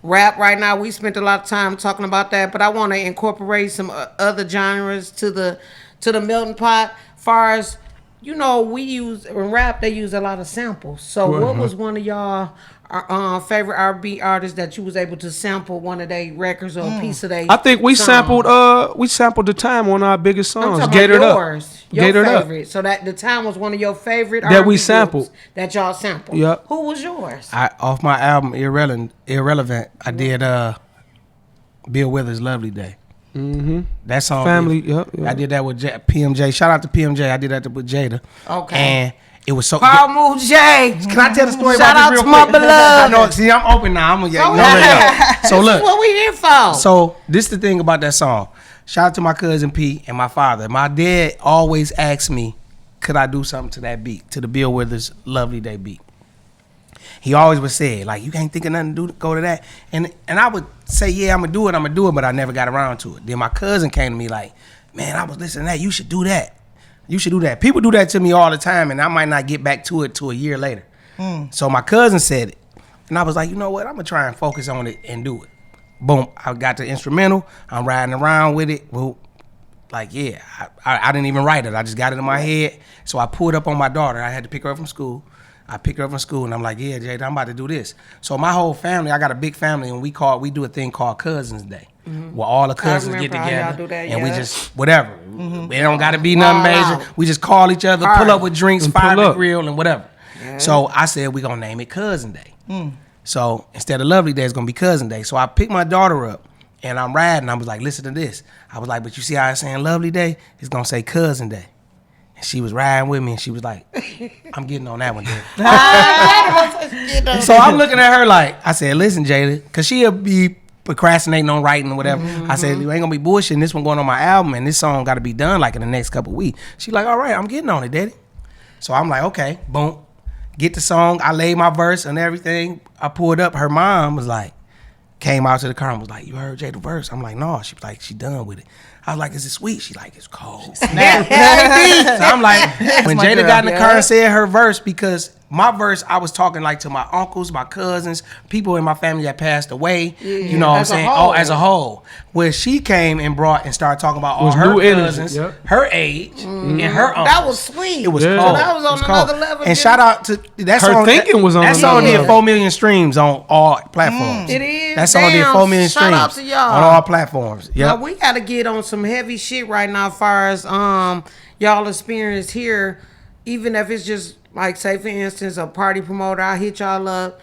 B: rap right now. We spent a lot of time talking about that, but I want to incorporate some other genres to the melting pot. Far as we use in rap, they use a lot of samples. So, what was one of y'all favorite R&B artists that you was able to sample one of their records or a piece of their?
D: I think we
B: song?
D: sampled the time on our biggest
B: I'm
D: songs.
B: talking
D: Gated
B: about
D: Up.
B: yours, your
D: Gated Up.
B: favorite. So that the time was one of your favorite
D: That
B: R&B
D: we
B: groups
D: sampled.
B: that y'all sampled.
D: Yep.
B: Who was yours?
A: Off my album Irrelevant, I did Bill Withers' Lovely Day. Mm-hmm. That song.
D: Family, yep.
A: I did that with PMJ. Shout out to PMJ. I did that with Jada.
B: Okay.
A: And it was so
B: Paul Move J.
A: Can I tell the story
B: Shout
A: about
B: out
A: this
B: to
A: real
B: my
A: quick?
B: beloved.
A: I know. See, I'm open now. I'm gonna
B: Go
A: get
B: ahead.
A: So
B: This
A: look.
B: is what we here for.
A: So this the thing about that song. Shout out to my cousin P and my father. My dad always asked me, could I do something to that beat, to the Bill Withers Lovely Day beat. He always would say, like, you can't think of nothing to go to that. And I would say, yeah, I'm gonna do it, but I never got around to it. Then my cousin came to me like, man, I was listening to that. You should do that. You should do that. People do that to me all the time, and I might not get back to it till a year later. So my cousin said it. And I was like, you know what? I'm gonna try and focus on it and do it. Boom, I got the instrumental. I'm riding around with it. Well, like, yeah, I didn't even write it. I just got it in my head. So I pulled up on my daughter. I had to pick her up from school. I picked her up from school, and I'm like, yeah, Jada, I'm about to do this. So my whole family, I got a big family, and we do a thing called Cousins Day, where all the cousins get
B: remember how y'all
A: together,
B: do that,
A: and we
B: yeah.
A: just, whatever. It don't got to be nothing
B: Wild
A: major.
B: out.
A: We just call each other, pull up with drinks,
D: And
A: fire
D: pull
A: the
D: up.
A: grill, and whatever. So I said, we're going to name it Cousin Day. So instead of Lovely Day, it's going to be Cousin Day. So I picked my daughter up, and I'm riding. I was like, listen to this. I was like, but you see how it's saying Lovely Day? It's going to say Cousin Day. And she was riding with me, and she was like, I'm getting on that one, Dad. So I'm looking at her like, I said, listen, Jada, because she'll be procrastinating on writing or whatever. I said, you ain't gonna be bullshitting. This one going on my album, and this song got to be done like in the next couple of weeks. She like, all right, I'm getting on it, daddy. So I'm like, okay, boom, get the song. I laid my verse and everything. I pulled up. Her mom was like, came out to the car and was like, you heard Jada verse? I'm like, no. She was like, she done with it. I was like, is it sweet? She like, it's cold. So I'm like, when Jada got in the car and said her verse, because my verse, I was talking like to my uncles, my cousins, people in my family that passed away. You know what I'm saying? Oh, as a whole. Where she came and brought and started talking about all her cousins, her age, and her uncles.
B: That was sweet.
A: It was cold.
B: So that was on another level.
A: And shout out to that song.
D: Her thinking was on
A: that song did 4 million streams on all platforms.
B: It is.
A: That song did 4 million streams
B: out to y'all.
A: on all platforms.
B: Now we got to get on some heavy shit right now as far as y'all experience here, even if it's just like, say for instance, a party promoter, I hit y'all up.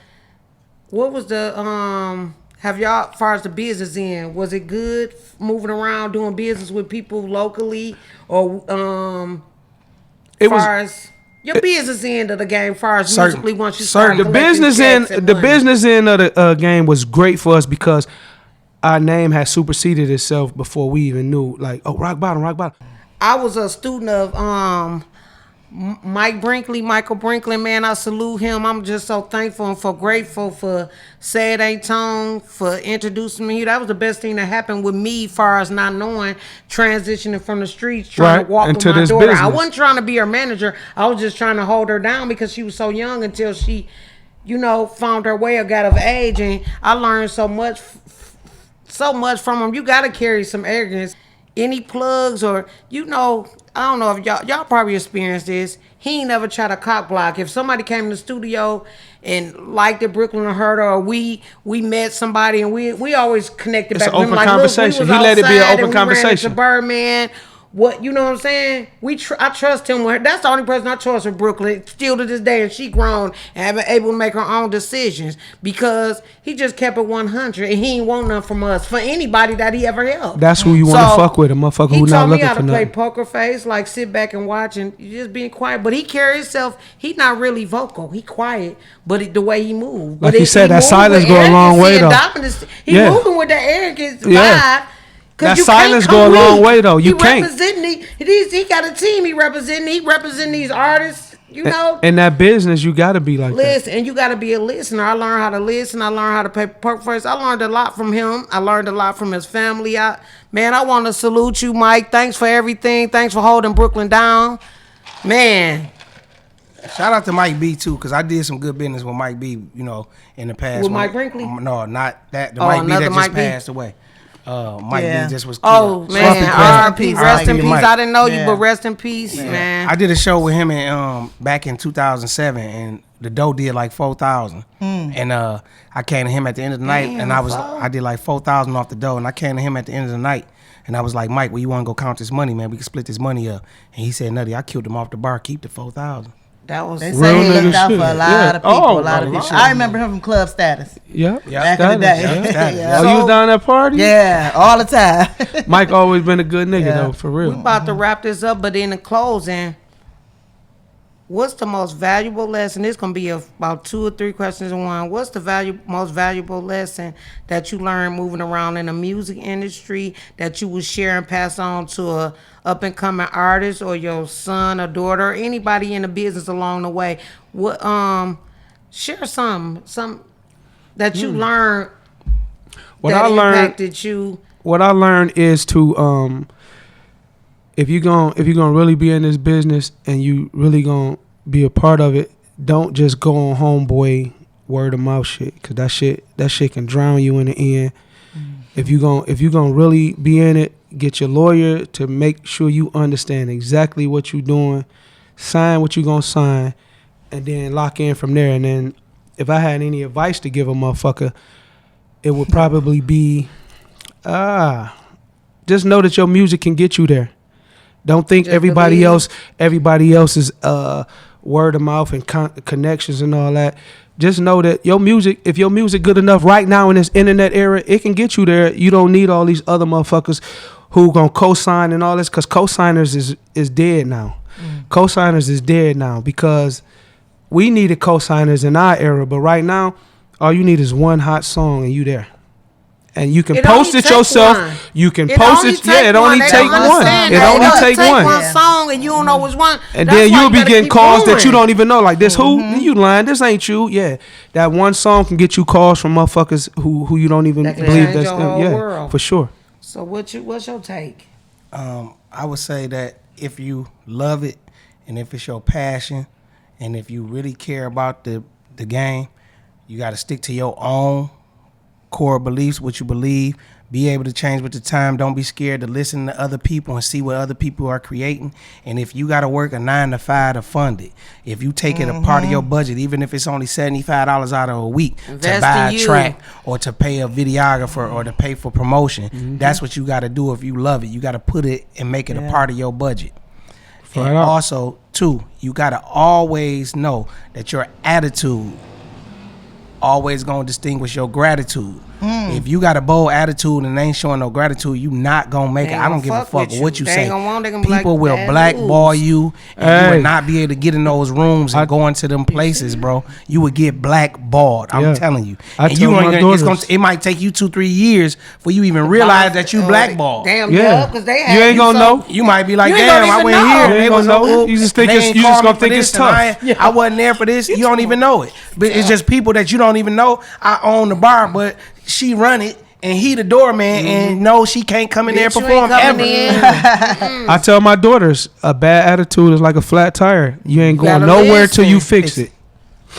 B: What was the have y'all, as far as the business end, was it good moving around doing business with people locally, or as your business end of the game, far as musically, once you start
D: the business end of the game was great for us because our name had superseded itself before we even knew, like, oh, rock bottom.
B: I was a student of Michael Brinkley, man. I salute him. I'm just so thankful and so grateful for Say It Ain't Tone, for introducing me. That was the best thing that happened with me, far as not knowing, transitioning from the streets, trying to walk with my daughter. Business. I wasn't trying to be her manager. I was just trying to hold her down because she was so young until she, found her way or got of age. And I learned so much from him. You got to carry some arrogance. Any plugs or, I don't know if y'all probably experienced this. He ain't never tried to cock block. If somebody came in the studio and liked it, Brooklyn or heard her, or we met somebody and we always connected back with him. Like,
D: conversation.
B: Look,
D: he let it be an open conversation.
B: To Birdman. What, you know what I'm saying? I trust him with her. That's the only person I trust in Brooklyn, still to this day, and she grown and been able to make her own decisions because he just kept it 100 and he ain't want nothing from us, for anybody that he ever helped.
D: That's who you want to fuck with, a motherfucker who not looking for nothing. He told me how to play
B: poker face, like sit back and watch and just being quiet. But he carry himself, he not really vocal. He quiet, but the way he move.
D: Like you said, that silence go a long way though.
B: He moving with that arrogance vibe.
D: Yeah. That silence go a long way though. You can't.
B: He got a team. He representing these artists.
D: In that business, you got to be like
B: that. And you got to be a listener. I learned how to listen. I learned how to play poker face. I learned a lot from him. I learned a lot from his family. I want to salute you, Mike. Thanks for everything. Thanks for holding Brooklyn down, man.
A: Shout out to Mike B too, because I did some good business with Mike B. In the past.
B: With Mike Brinkley?
A: No, not that. The Mike B that just passed away. Mike B just was killed.
B: Oh man, R.I.P. Rest in peace. I didn't know you, but rest in peace, man.
A: I did a show with him in back in 2007, and the dough did like 4,000. And I came to him at the end of the night, and I did like 4,000 off the dough, and I came to him at the end of the night, and I was like, Mike, well, you want to go count this money, man? We can split this money up. And he said, Nutty, I killed him off the bar. Keep the 4,000.
B: That was
C: they say he looked out for a lot of people. I remember him from Club Status. Back in the day.
D: Oh, you was down at party?
C: Yeah, all the time.
D: Mike always been a good nigga though, for real.
B: We about to wrap this up, but in the closing, what's the most valuable lesson? It's gonna be about 2 or 3 questions in one. What's the most valuable lesson that you learned moving around in the music industry that you would share and pass on to a up and coming artist or your son or daughter or anybody in the business along the way? What share some that you learned impacted you.
D: What I learned is to if you're gonna really be in this business and you really gonna be a part of it, don't just go on homeboy word of mouth shit, cause that shit can drown you in the end. If you gonna really be in it, get your lawyer to make sure you understand exactly what you're doing, sign what you're gonna sign, and then lock in from there. And then if I had any advice to give a motherfucker, it would probably be just know that your music can get you there. Don't think everybody else's word of mouth and connections and all that. Just know that if your music good enough right now in this internet era, it can get you there. You don't need all these other motherfuckers who gonna co-sign and all this, because co-signers is dead now. Co-signers is dead now because we needed co-signers in our era, but right now all you need is one hot song and you there. and you can
B: It
D: post
B: only
D: it
B: take
D: yourself.
B: one.
D: You can
B: It
D: post
B: only
D: it.
B: take
D: Yeah, it only
B: one. They
D: take
B: don't
D: one.
B: understand
D: It
B: that.
D: only take one.
B: One song and you don't know which one.
D: And
B: That's
D: then
B: why
D: you'll
B: you gotta
D: be getting
B: keep
D: calls that you
B: going.
D: don't even know. Like this, who you lying? This ain't you. Yeah, that one song can get you calls from motherfuckers who you don't even
B: That can
D: believe
B: change
D: that's
B: your
D: them.
B: whole
D: Yeah,
B: world.
D: for sure.
B: So what's your take?
A: I would say that if you love it and if it's your passion and if you really care about the game, you got to stick to your own core beliefs, what you believe, be able to change with the time. Don't be scared to listen to other people and see what other people are creating. And if you got to work a 9 to 5 to fund it, if you take it a part of your budget, even if it's only $75 out of a week
B: Invest
A: to buy
B: in
A: a
B: you.
A: track or to pay a videographer or to pay for promotion, that's what you got to do. If you love it, you got to put it and make it a part of your budget.
D: Flat
A: And
D: out.
A: also, too, you got to always know that your attitude always going to distinguish your gratitude. If you got a bold attitude and ain't showing no gratitude, you not going to make
B: They
A: it.
B: ain't
A: I don't
B: gonna
A: give a
B: fuck with
A: fuck
B: you.
A: what you
B: They
A: say.
B: ain't gonna want- they gonna be like,
A: People will
B: bad
A: blackball
B: news.
A: you, and you
D: Hey.
A: would not be able to get in those rooms and go into them places, bro. You would get blackballed. I'm
D: Yeah.
A: telling you.
D: I
A: And
D: tell
A: you
D: my
A: ain't
D: daughters.
A: it might take you 2-3 years before you even realize that you blackballed.
B: Damn,
D: Yeah.
B: yeah, because they
D: You
B: had
D: ain't gonna
B: so-
D: know.
A: You might be like,
B: You ain't
A: damn,
B: gonna
A: I
B: even
A: went
B: know.
A: here.
B: You
A: And
D: ain't
A: they was
D: gonna know.
A: up,
D: You just think
A: they
D: it's-
A: ain't
D: you just
A: call me
D: gonna
A: for
D: think
A: this
D: it's
A: and
D: tough.
A: I wasn't there for this. You don't even know it. But it's just people that you don't even know. I own the bar, but she run it. And he the doorman, and no, she can't come in there and
B: Bitch, you ain't
A: perform ever.
B: coming in.
D: I tell my daughters, a bad attitude is like a flat tire. You ain't going
B: gotta
D: nowhere till you
B: listen.
D: fix it.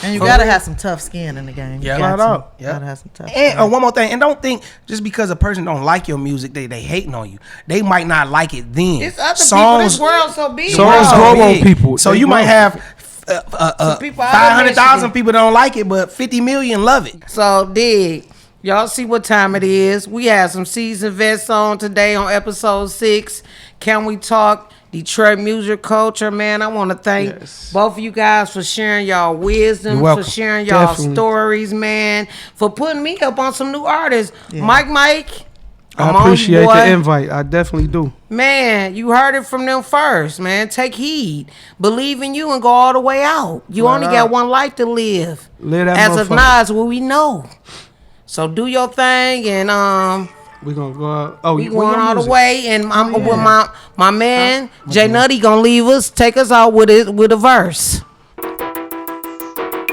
C: And you gotta have some tough skin in the game. You
A: Yeah.
C: got
A: Flat
C: to.
A: out.
C: You
A: Yeah.
C: gotta have some tough
A: And
C: skin.
A: one more thing, and don't think just because a person don't like your music, they hating on you. They might not like it then.
B: It's other people. This world so big.
D: Songs
B: bro.
D: grow on people.
A: So
D: They
A: you might
D: grow.
A: have
B: Some people out of
A: 500,000
B: Michigan.
A: people don't like it, but 50 million love it.
B: So dig. Y'all see what time it is. We have some seasoned vets on today on episode 6. Can we talk Detroit music culture, man? I want to thank both of you guys for sharing y'all wisdom,
A: You're
B: for
A: welcome.
B: sharing y'all
D: Definitely.
B: stories, man, for putting me up on some new artists. Mike,
D: I
B: I'm on you,
D: appreciate
B: boy.
D: the invite. I definitely do.
B: Man, you heard it from them first, man. Take heed. Believe in you and go all the way out. You
D: Flat
B: only
D: out.
B: got one life to live.
D: Live that
B: As of
D: motherfucker.
B: Nas, what we know. So do your thing, and
D: We're going to go out. Oh,
B: we
D: you
B: going all the
D: music?
B: way. And I'm with my man Jay Nutty gonna leave us, take us out with a verse.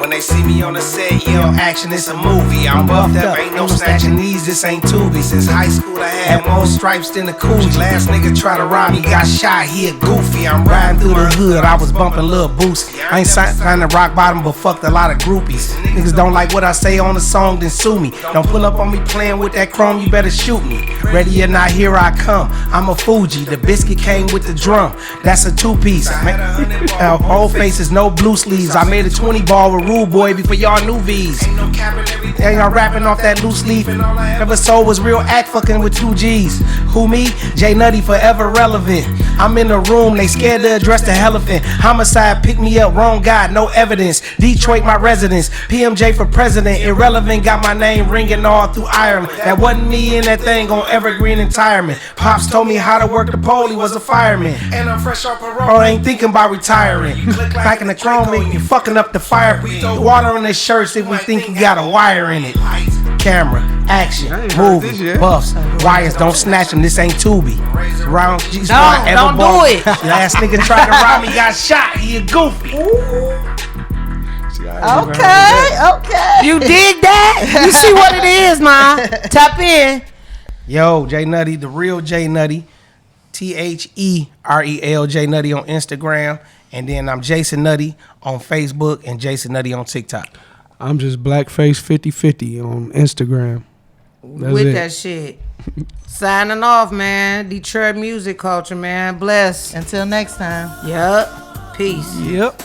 A: When they see me on the set, yell action, it's a movie. I'm buffed up, ain't no snatching these, this ain't Tubi. Since high school I had more stripes than the Coogee. Last nigga try to rob me, got shot, he a goofy. I'm riding through the hood, I was bumping Lil Boosie. I ain't signed to rock bottom, but fucked a lot of groupies. Niggas don't like what I say on the song, then sue me. Don't pull up on me playing with that chrome, you better shoot me. Ready or not, here I come. I'm a Fuji, the biscuit came with the drum. That's a 2-piece. Whole faces, no blue sleeves. I made a 20 ball with Rude Boy before y'all knew V's. They y'all rapping off that loose leaf. Never sold was real act fucking with 2 G's. Who me? Jay Nutty forever relevant. I'm in the room, they scared to address the elephant. Homicide, pick me up, wrong guy, no evidence. Detroit my residence, PMJ for president. Irrelevant, got my name ringing all through Ireland. That wasn't me in that thing on Evergreen Retirement. Pops told me how to work the pole, he was a fireman. And I'm fresh off parole, I ain't thinking about retiring. Back in the chrome, you fucking up the fire. Water on his shirts if we think you got a wire in it. Camera, action,
D: I ain't heard this
A: movie,
D: yet.
A: buffs, wires, don't snatch them, this ain't Tubi. Round G
B: Don't do it.
A: Last nigga tried to rob me, got shot, he a goofy.
C: Okay.
B: You dig that? You see what it is, man. Tap in.
A: Yo, Jay Nutty, the real Jay Nutty, THEREL Jay Nutty on Instagram, and then I'm Jason Nutty on Facebook and Jason Nutty on TikTok.
D: I'm just blackface 50/50 on Instagram. That's
B: With
D: it.
B: that shit. Signing off, man. Detroit music culture, man. Bless.
C: Until next time.
B: Yup. Peace.
D: Yep.